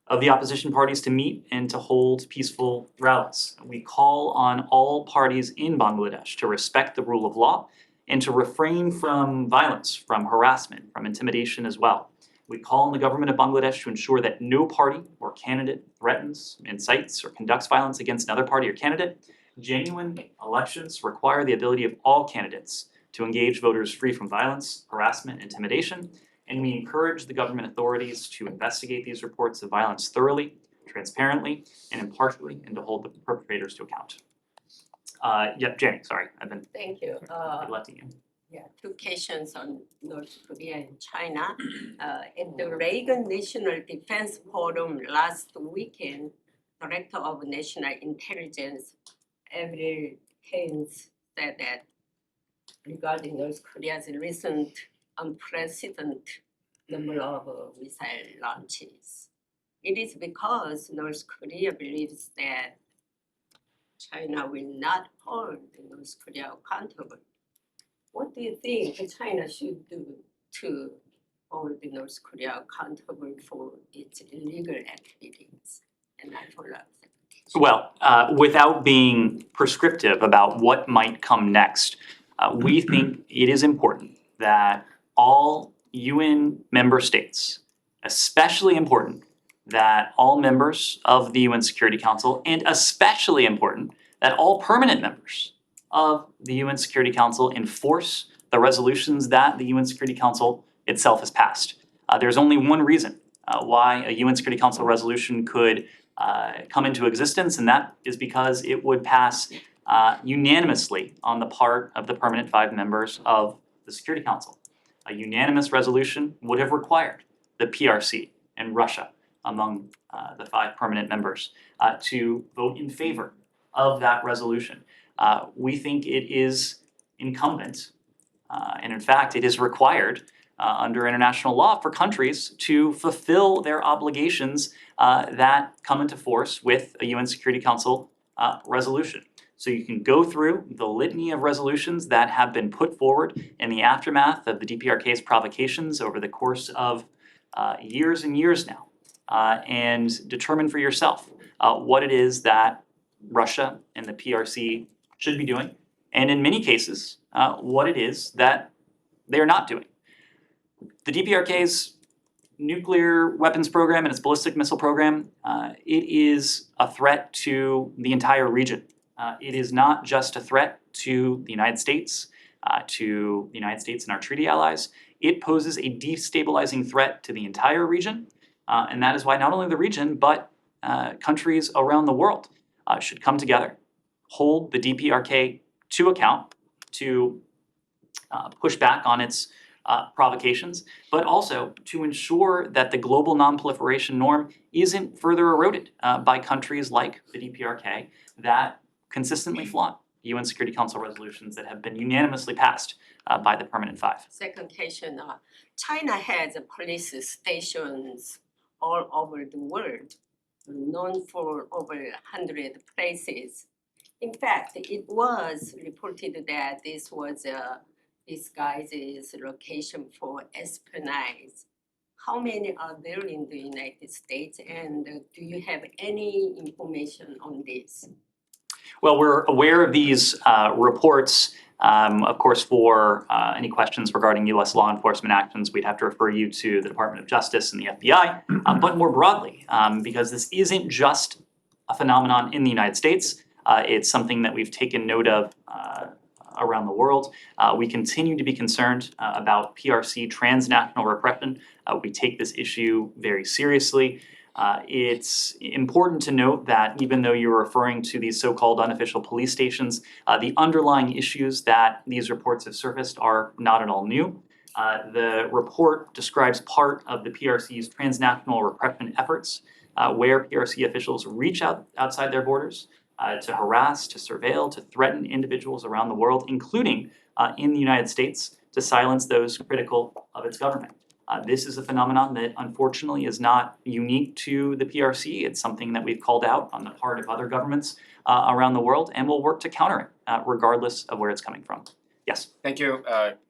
of the opposition parties to meet and to hold peaceful rallies. We call on all parties in Bangladesh to respect the rule of law and to refrain from violence, from harassment, from intimidation as well. We call on the government of Bangladesh to ensure that no party or candidate threatens, incites, or conducts violence against another party or candidate. Genuine elections require the ability of all candidates to engage voters free from violence, harassment, intimidation, and we encourage the government authorities to investigate these reports of violence thoroughly, transparently, and impartially, and to hold the perpetrators to account. Jenny, sorry, I've been Thank you. neglecting you. Yeah, two questions on North Korea and China. At the Reagan National Defense Forum last weekend, Director of National Intelligence, Avril Haines, said that regarding North Korea's recent unprecedented number of missile launches, it is because North Korea believes that China will not hold North Korea accountable. What do you think China should do to hold North Korea accountable for its illegal activities? And I follow up. Well, without being prescriptive about what might come next, we think it is important that all UN member states, especially important that all members of the UN Security Council, and especially important that all permanent members of the UN Security Council enforce the resolutions that the UN Security Council itself has passed. There's only one reason why a UN Security Council resolution could come into existence, and that is because it would pass unanimously on the part of the permanent 5 members of the Security Council. A unanimous resolution would have required the PRC and Russia, among the 5 permanent members, to vote in favor of that resolution. We think it is incumbent, and in fact, it is required under international law for countries to fulfill their obligations that come into force with a UN Security Council resolution. So you can go through the litany of resolutions that have been put forward in the aftermath of the DPRK's provocations over the course of years and years now, and determine for yourself what it is that Russia and the PRC should be doing, and in many cases, what it is that they're not doing. The DPRK's nuclear weapons program and its ballistic missile program, it is a threat to the entire region. It is not just a threat to the United States, and our treaty allies. It poses a destabilizing threat to the entire region, and that is why not only the region, but countries around the world should come together, hold the DPRK to account, to push back on its provocations, but also to ensure that the global non-proliferation norm isn't further eroded by countries like the DPRK that consistently flaunt UN Security Council resolutions that have been unanimously passed by the Permanent Five. Second question, China has police stations all over the world, known for over 100 places. In fact, it was reported that this was a disguised location for espionage. How many are there in the United States, and do you have any information on this? Well, we're aware of these reports. Of course, for any questions regarding U.S. law enforcement actions, we'd have to refer you to the Department of Justice and the FBI. But more broadly, because this isn't just a phenomenon in the United States, it's something that we've taken note of around the world. We continue to be concerned about PRC transnational repression. We take this issue very seriously. It's important to note that even though you're referring to these so-called unofficial police stations, the underlying issues that these reports have surfaced are not at all new. The report describes part of the PRC's transnational repression efforts, where PRC officials reach outside their borders to harass, to surveil, to threaten individuals around the world, including in the United States, to silence those critical of its government. This is a phenomenon that unfortunately is not unique to the PRC. It's something that we've called out on the part of other governments around the world, and we'll work to counter it regardless of where it's coming from. Yes. Thank you.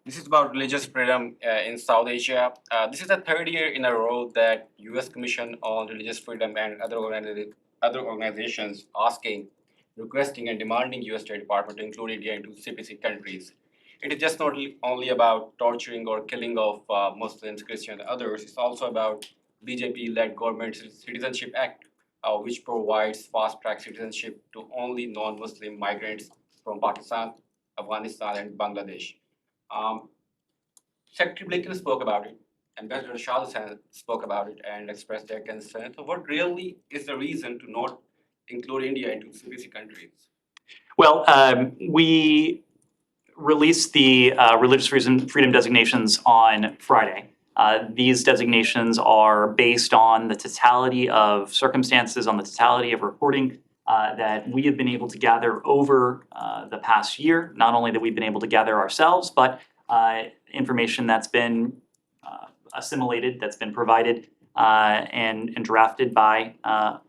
This is about religious freedom in South Asia. This is the third year in a row that U.S. Commission on Religious Freedom and other organizations requesting and demanding U.S. State Department to include India into CPC countries. It is just not only about torturing or killing of Muslims, Christians, and others. It's also about BJP-led government Citizenship Act, which provides fast-track citizenship to only non-Muslim migrants from Pakistan, Afghanistan, and Bangladesh. Secretary Blinken spoke about it. Ambassador Shah spoke about it and expressed their concern. So what really is the reason to not include India into CPC countries? Well, we released the religious freedom designations on Friday. These designations are based on the totality of circumstances, on the totality of reporting that we have been able to gather over the past year. Not only that we've been able to gather ourselves, but information that's been assimilated, that's been provided and drafted by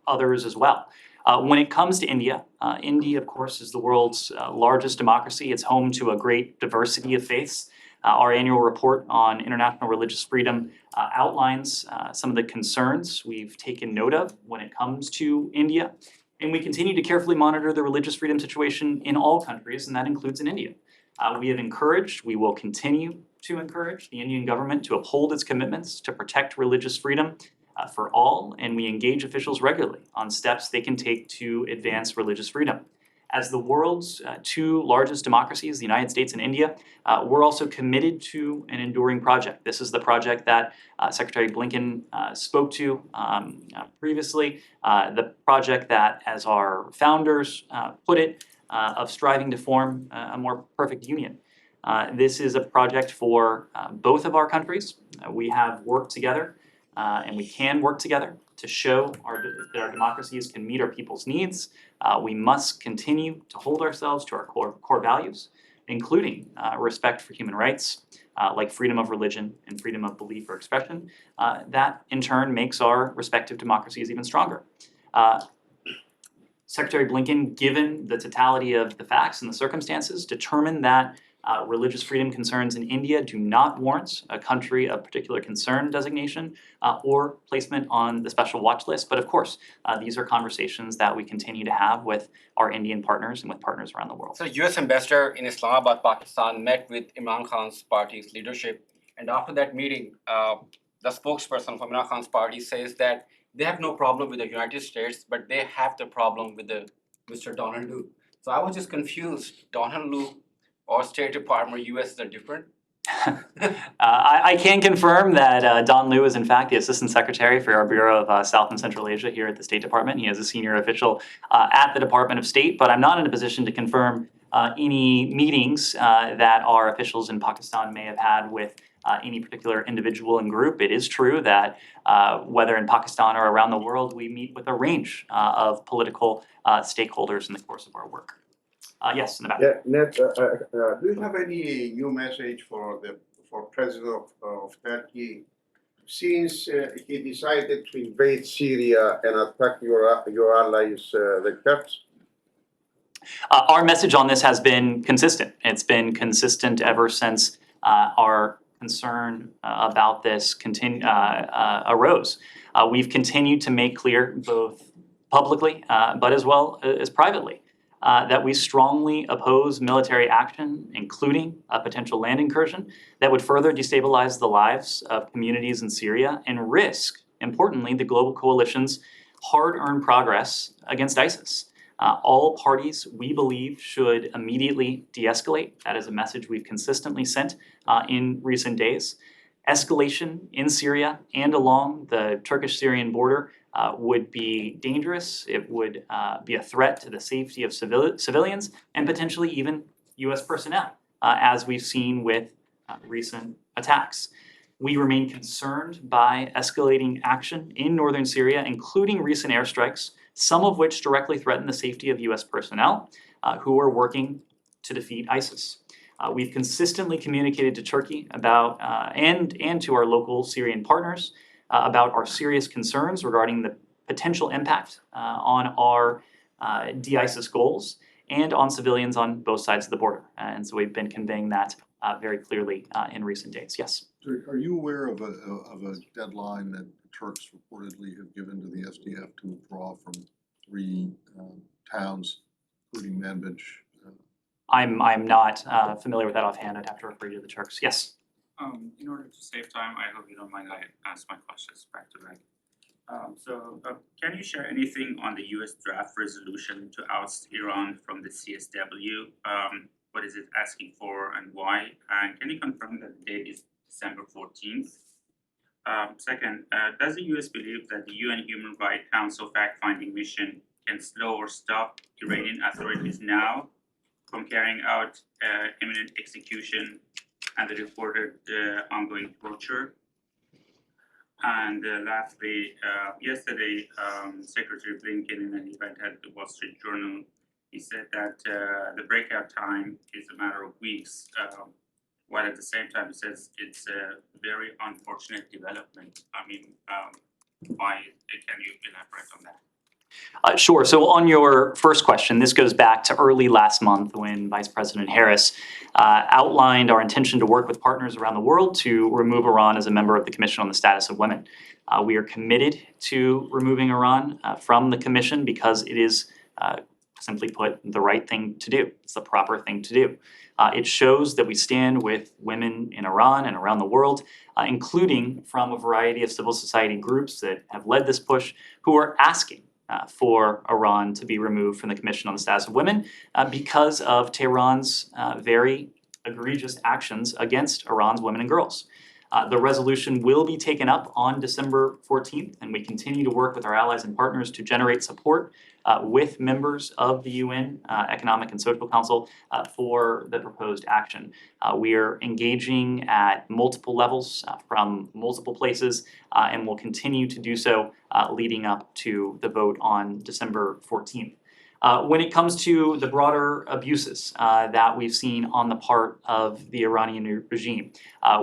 others as well. When it comes to India, India, of course, is the world's largest democracy. It's home to a great diversity of faiths. Our annual report on international religious freedom outlines some of the concerns we've taken note of when it comes to India. And we continue to carefully monitor the religious freedom situation in all countries, and that includes in India. We have encouraged, we will continue to encourage the Indian government to uphold its commitments to protect religious freedom for all, and we engage officials regularly on steps they can take to advance religious freedom. As the world's two largest democracies, the United States and India, we're also committed to an enduring project. This is the project that Secretary Blinken spoke to previously, the project that, as our founders put it, of striving to form a more perfect union. This is a project for both of our countries. We have worked together and we can work together to show that our democracies can meet our people's needs. We must continue to hold ourselves to our core values, including respect for human rights, like freedom of religion and freedom of belief or expression. That in turn makes our respective democracies even stronger. Secretary Blinken, given the totality of the facts and the circumstances, determined that religious freedom concerns in India do not warrant a country of particular concern designation or placement on the special watch list. But of course, these are conversations that we continue to have with our Indian partners and with partners around the world. So U.S. Ambassador in Islamabad, Pakistan met with Imran Khan's party's leadership. And after that meeting, the spokesperson from Imran Khan's party says that they have no problem with the United States, but they have the problem with Mr. Donald Lu. So I was just confused. Donald Lu or State Department, US are different. I can confirm that Don Liu is in fact the Assistant Secretary for our Bureau of South and Central Asia here at the State Department. He is a senior official at the Department of State, but I'm not in a position to confirm any meetings that our officials in Pakistan may have had with any particular individual and group. It is true that whether in Pakistan or around the world, we meet with a range of political stakeholders in the course of our work. Yes, in the back. Yeah, Ned, do you have any new message for President of Turkey since he decided to invade Syria and attack your allies, the Kurds? Our message on this has been consistent. It's been consistent ever since our concern about this arose. We've continued to make clear both publicly but as well as privately that we strongly oppose military action, including a potential land incursion that would further destabilize the lives of communities in Syria and risk, importantly, the global coalition's hard-earned progress against ISIS. All parties, we believe, should immediately de-escalate. That is a message we've consistently sent in recent days. Escalation in Syria and along the Turkish-Syrian border would be dangerous. It would be a threat to the safety of civilians and potentially even US personnel, as we've seen with recent attacks. We remain concerned by escalating action in northern Syria, including recent airstrikes, some of which directly threaten the safety of US personnel who are working to defeat ISIS. We've consistently communicated to Turkey about and to our local Syrian partners about our serious concerns regarding the potential impact on our de-ISIS goals and on civilians on both sides of the border. And so we've been conveying that very clearly in recent days. Yes. So are you aware of a deadline that the Turks reportedly have given to the SDF to withdraw from 3 towns, including Manbij? I'm not familiar with that offhand. I'd have to refer you to the Turks. Yes. In order to save time, I hope you don't mind I ask my questions back to back. Can you share anything on the US draft resolution to oust Iran from the CSW? What is it asking for and why? And can you confirm that the date is December 14th? Second, does the US believe that the UN Human Rights Council fact-finding mission can slow or stop Iranian authorities now from carrying out imminent execution and the reported ongoing torture? And lastly, yesterday, Secretary Blinken in an event at the Wall Street Journal, he said that the breakout time is a matter of weeks, while at the same time he says it's a very unfortunate development. I mean, why, can you elaborate on that? Sure. So on your first question, this goes back to early last month when Vice President Harris outlined our intention to work with partners around the world to remove Iran as a member of the Commission on the Status of Women. We are committed to removing Iran from the Commission because it is, simply put, the right thing to do. It's the proper thing to do. It shows that we stand with women in Iran and around the world, including from a variety of civil society groups that have led this push, who are asking for Iran to be removed from the Commission on the Status of Women because of Tehran's very egregious actions against Iran's women and girls. The resolution will be taken up on December 14th, and we continue to work with our allies and partners to generate support with members of the UN Economic and Social Council for the proposed action. We are engaging at multiple levels from multiple places and will continue to do so leading up to the vote on December 14th. When it comes to the broader abuses that we've seen on the part of the Iranian regime,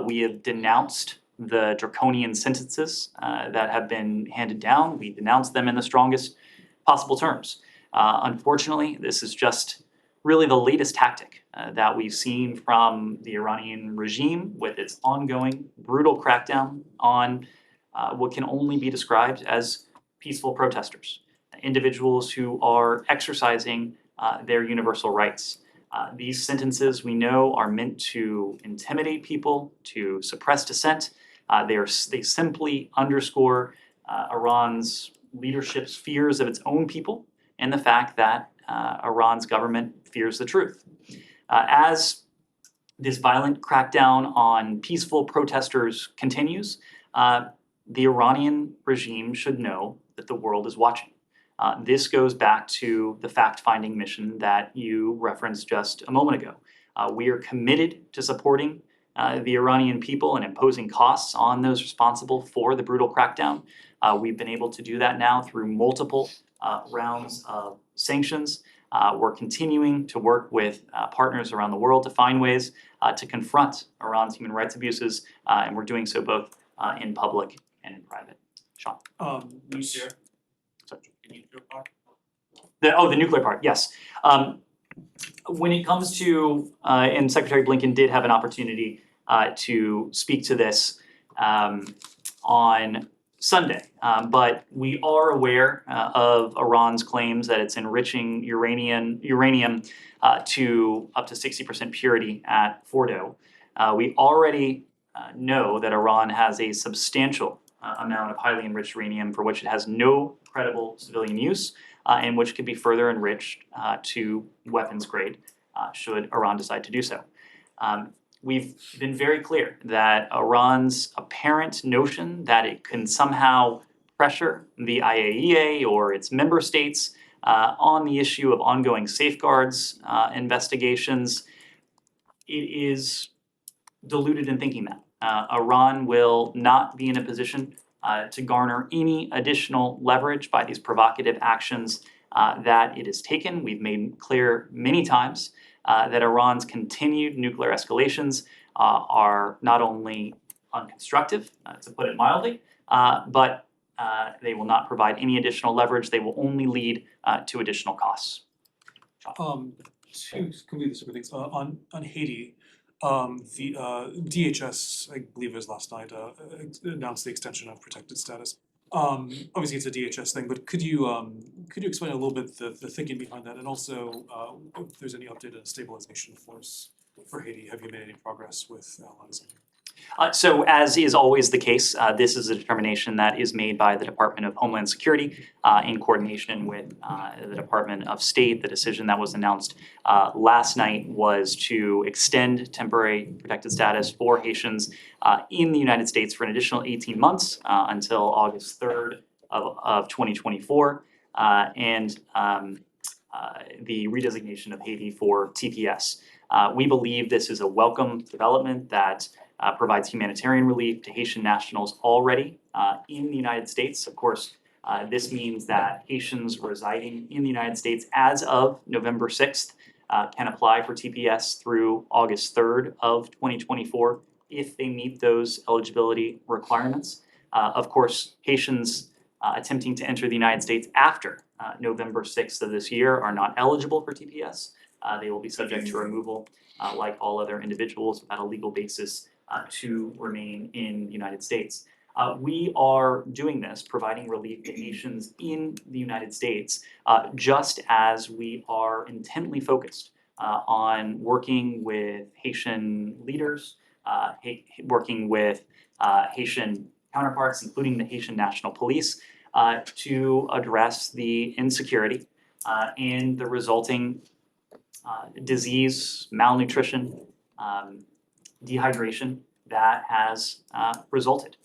we have denounced the draconian sentences that have been handed down. We denounced them in the strongest possible terms. Unfortunately, this is just really the latest tactic that we've seen from the Iranian regime with its ongoing brutal crackdown on what can only be described as peaceful protesters, individuals who are exercising their universal rights. These sentences, we know, are meant to intimidate people, to suppress dissent. They simply underscore Iran's leadership's fears of its own people and the fact that Iran's government fears the truth. As this violent crackdown on peaceful protesters continues, the Iranian regime should know that the world is watching. This goes back to the fact-finding mission that you referenced just a moment ago. We are committed to supporting the Iranian people and imposing costs on those responsible for the brutal crackdown. We've been able to do that now through multiple rounds of sanctions. We're continuing to work with partners around the world to find ways to confront Iran's human rights abuses, and we're doing so both in public and in private. Sean? Nuclear. Sorry. The nuclear part? The nuclear part, yes. When it comes to, and Secretary Blinken did have an opportunity to speak to this on Sunday, but we are aware of Iran's claims that it's enriching uranium to up to 60% purity at Fordo. We already know that Iran has a substantial amount of highly enriched uranium for which it has no credible civilian use, and which could be further enriched to weapons grade should Iran decide to do so. We've been very clear that Iran's apparent notion that it can somehow pressure the IAEA or its member states on the issue of ongoing safeguards investigations, it is deluded in thinking that. Iran will not be in a position to garner any additional leverage by these provocative actions that it has taken. We've made clear many times that Iran's continued nuclear escalations are not only unconstructive, to put it mildly, but they will not provide any additional leverage. They will only lead to additional costs. Two completely separate things. On Haiti, the DHS, I believe it was last night, announced the extension of protected status. Obviously it's a DHS thing, but could you explain a little bit the thinking behind that, and also if there's any update on stabilization force for Haiti? Have you made any progress with allies? So as is always the case, this is a determination that is made by the Department of Homeland Security in coordination with the Department of State. The decision that was announced last night was to extend temporary protected status for Haitians in the United States for an additional 18 months until August 3rd of 2024, and the redesignation of Haiti for TPS. We believe this is a welcome development that provides humanitarian relief to Haitian nationals already in the United States. Of course, this means that Haitians residing in the United States as of November 6th can apply for TPS through August 3rd of 2024 if they meet those eligibility requirements. Of course, Haitians attempting to enter the United States after November 6th of this year are not eligible for TPS. They will be subject to removal like all other individuals without a legal basis to remain in the United States. We are doing this, providing relief to Haitians in the United States, just as we are intently focused on working with Haitian leaders, working with Haitian counterparts, including the Haitian National Police, to address the insecurity and the resulting disease, malnutrition, dehydration that has resulted.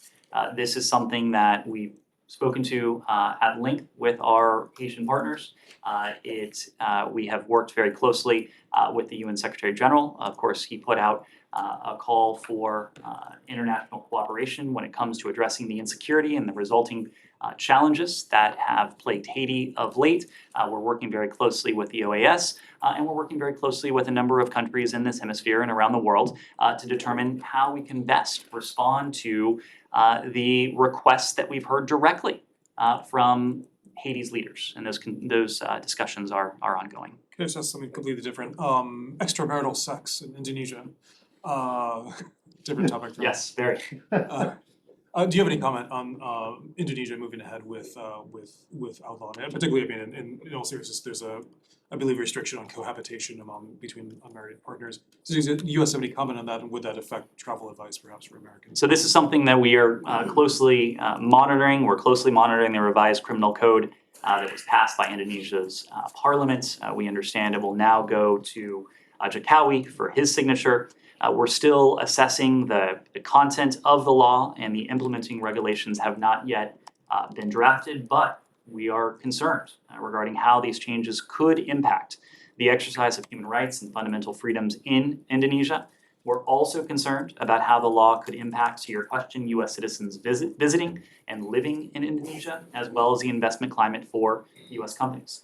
This is something that we've spoken to at length with our Haitian partners. We have worked very closely with the UN Secretary General. Of course, he put out a call for international cooperation when it comes to addressing the insecurity and the resulting challenges that have plagued Haiti of late. We're working very closely with the OAS, and we're working very closely with a number of countries in this hemisphere and around the world to determine how we can best respond to the requests that we've heard directly from Haiti's leaders, and those discussions are ongoing. Can I just ask something completely different? Extramarital sex in Indonesia. Different topic. Yes, very. Do you have any comment on Indonesia moving ahead with outlawing it? Particularly, I mean, in all seriousness, there's I believe, restriction on cohabitation between unmarried partners. Does the U.S. have any comment on that, and would that affect travel advice perhaps for Americans? So this is something that we are closely monitoring. We're closely monitoring the revised criminal code that was passed by Indonesia's parliament. We understand it will now go to Jokowi for his signature. We're still assessing the content of the law, and the implementing regulations have not yet been drafted, but we are concerned regarding how these changes could impact the exercise of human rights and fundamental freedoms in Indonesia. We're also concerned about how the law could impact, to your question, US citizens visiting and living in Indonesia, as well as the investment climate for US companies.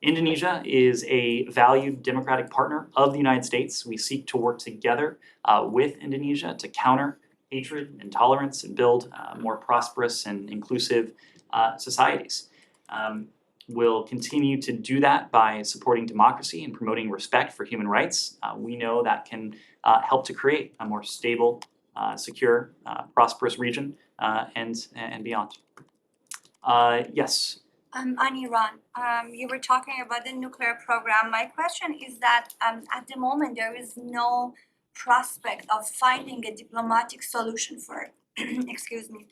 Indonesia is a valued democratic partner of the United States. We seek to work together with Indonesia to counter hatred, intolerance, and build more prosperous and inclusive societies. We'll continue to do that by supporting democracy and promoting respect for human rights. We know that can help to create a more stable, secure, prosperous region and beyond. Yes. On Iran, you were talking about the nuclear program. My question is that at the moment there is no prospect of finding a diplomatic solution for, excuse me,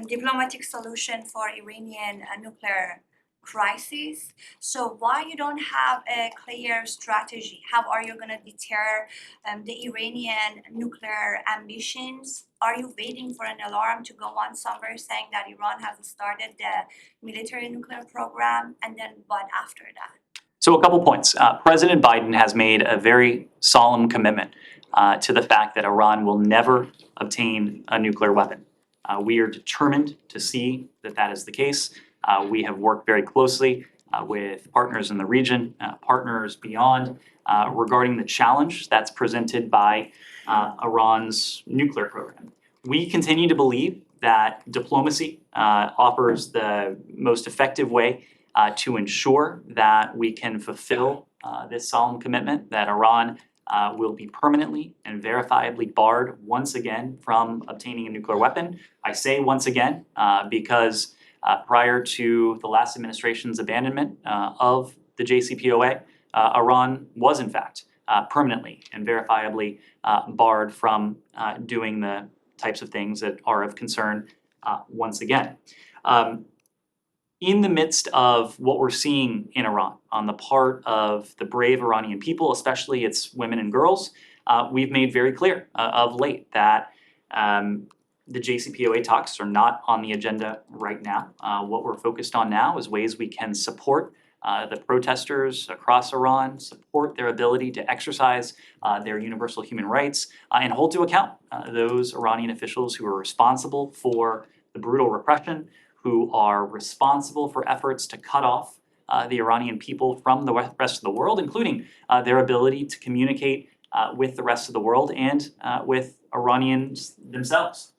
diplomatic solution for Iranian nuclear crisis. So why you don't have a clear strategy? How are you going to deter the Iranian nuclear ambitions? Are you waiting for an alarm to go on somewhere saying that Iran has started the military nuclear program, and then what after that? So a couple points. President Biden has made a very solemn commitment to the fact that Iran will never obtain a nuclear weapon. We are determined to see that that is the case. We have worked very closely with partners in the region, partners beyond, regarding the challenge that's presented by Iran's nuclear program. We continue to believe that diplomacy offers the most effective way to ensure that we can fulfill this solemn commitment, that Iran will be permanently and verifiably barred once again from obtaining a nuclear weapon. I say once again because prior to the last administration's abandonment of the JCPOA, Iran was in fact permanently and verifiably barred from doing the types of things that are of concern once again. In the midst of what we're seeing in Iran on the part of the brave Iranian people, especially its women and girls, we've made very clear of late that the JCPOA talks are not on the agenda right now. What we're focused on now is ways we can support the protesters across Iran, support their ability to exercise their universal human rights, and hold to account those Iranian officials who are responsible for the brutal repression, who are responsible for efforts to cut off the Iranian people from the rest of the world, including their ability to communicate with the rest of the world and with Iranians themselves.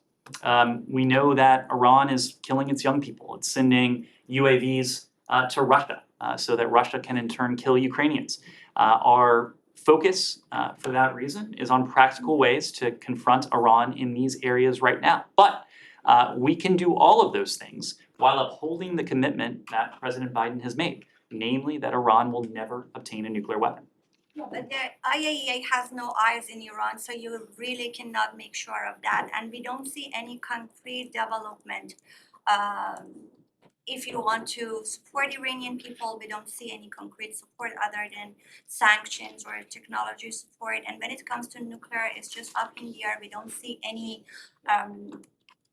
We know that Iran is killing its young people. It's sending UAVs to Russia so that Russia can in turn kill Ukrainians. Our focus for that reason is on practical ways to confront Iran in these areas right now. But we can do all of those things while upholding the commitment that President Biden has made, namely that Iran will never obtain a nuclear weapon. But the IAEA has no eyes in Iran, so you really cannot make sure of that. And we don't see any concrete development. If you want to support Iranian people, we don't see any concrete support other than sanctions or technology support. And when it comes to nuclear, it's just up in the air. We don't see any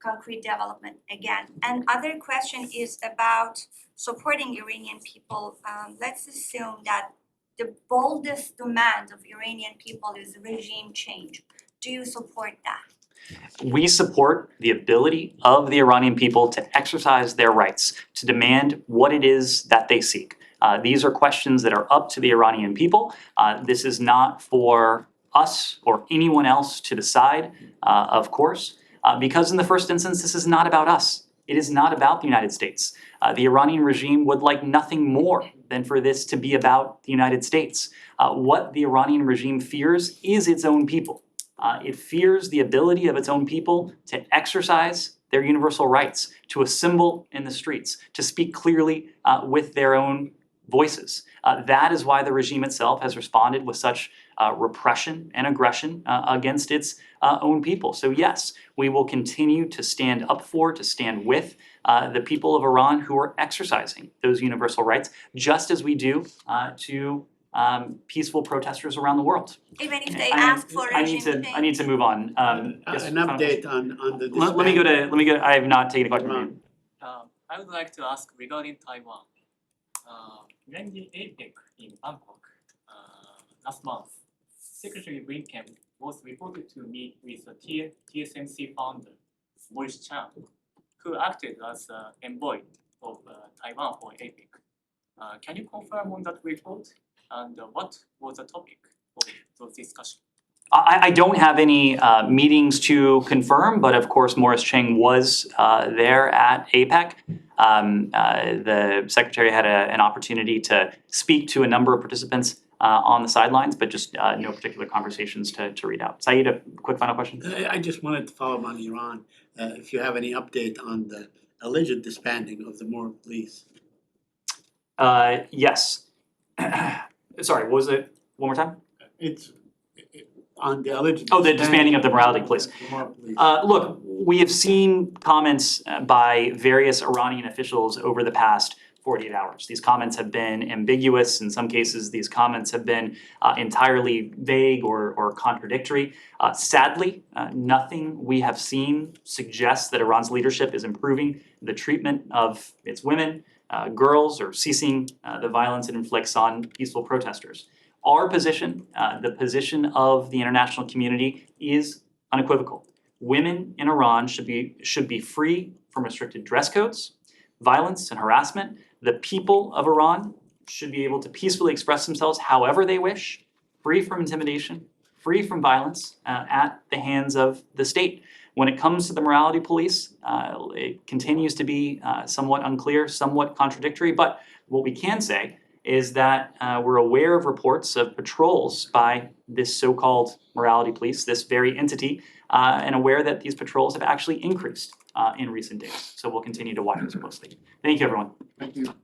concrete development again. And other question is about supporting Iranian people. Let's assume that the boldest demand of Iranian people is regime change. Do you support that? We support the ability of the Iranian people to exercise their rights, to demand what it is that they seek. These are questions that are up to the Iranian people. This is not for us or anyone else to decide, of course, because in the first instance, this is not about us. It is not about the United States. The Iranian regime would like nothing more than for this to be about the United States. What the Iranian regime fears is its own people. It fears the ability of its own people to exercise their universal rights, to assemble in the streets, to speak clearly with their own voices. That is why the regime itself has responded with such repression and aggression against its own people. So yes, we will continue to stand up for, to stand with the people of Iran who are exercising those universal rights, just as we do to peaceful protesters around the world. Even if they I- ask for I regime need to, change? I need to move on. Yes, An final question? update on the. Let me go, I have not taken a question from you. I would like to ask regarding Taiwan. During the APEC in Bangkok last month, Secretary Blinken was reported to meet with the TSMC founder, Morris Chang, who acted as envoy of Taiwan for APEC. Can you confirm on that report? And what was the topic of those discussions? I don't have any meetings to confirm, but of course Morris Chang was there at APEC. The secretary had an opportunity to speak to a number of participants on the sidelines, but just no particular conversations to read out. Saeed, a quick final question? I just wanted to follow up on Iran, if you have any update on the alleged disbanding of the Moor police. Yes. Sorry, what was it? One more time? It's on the alleged. Oh, the disbanding of the morality police. The Moor police. Look, we have seen comments by various Iranian officials over the past 48 hours. These comments have been ambiguous. In some cases, these comments have been entirely vague or contradictory. Sadly, nothing we have seen suggests that Iran's leadership is improving the treatment of its women, girls, or ceasing the violence it inflicts on peaceful protesters. Our position, the position of the international community, is unequivocal. Women in Iran should be free from restricted dress codes, violence and harassment. The people of Iran should be able to peacefully express themselves however they wish, free from intimidation, free from violence at the hands of the state. When it comes to the morality police, it continues to be somewhat unclear, somewhat contradictory, but what we can say is that we're aware of reports of patrols by this so-called morality police, this very entity, and aware that these patrols have actually increased in recent days. So we'll continue to watch this closely. Thank you, everyone. Thank you.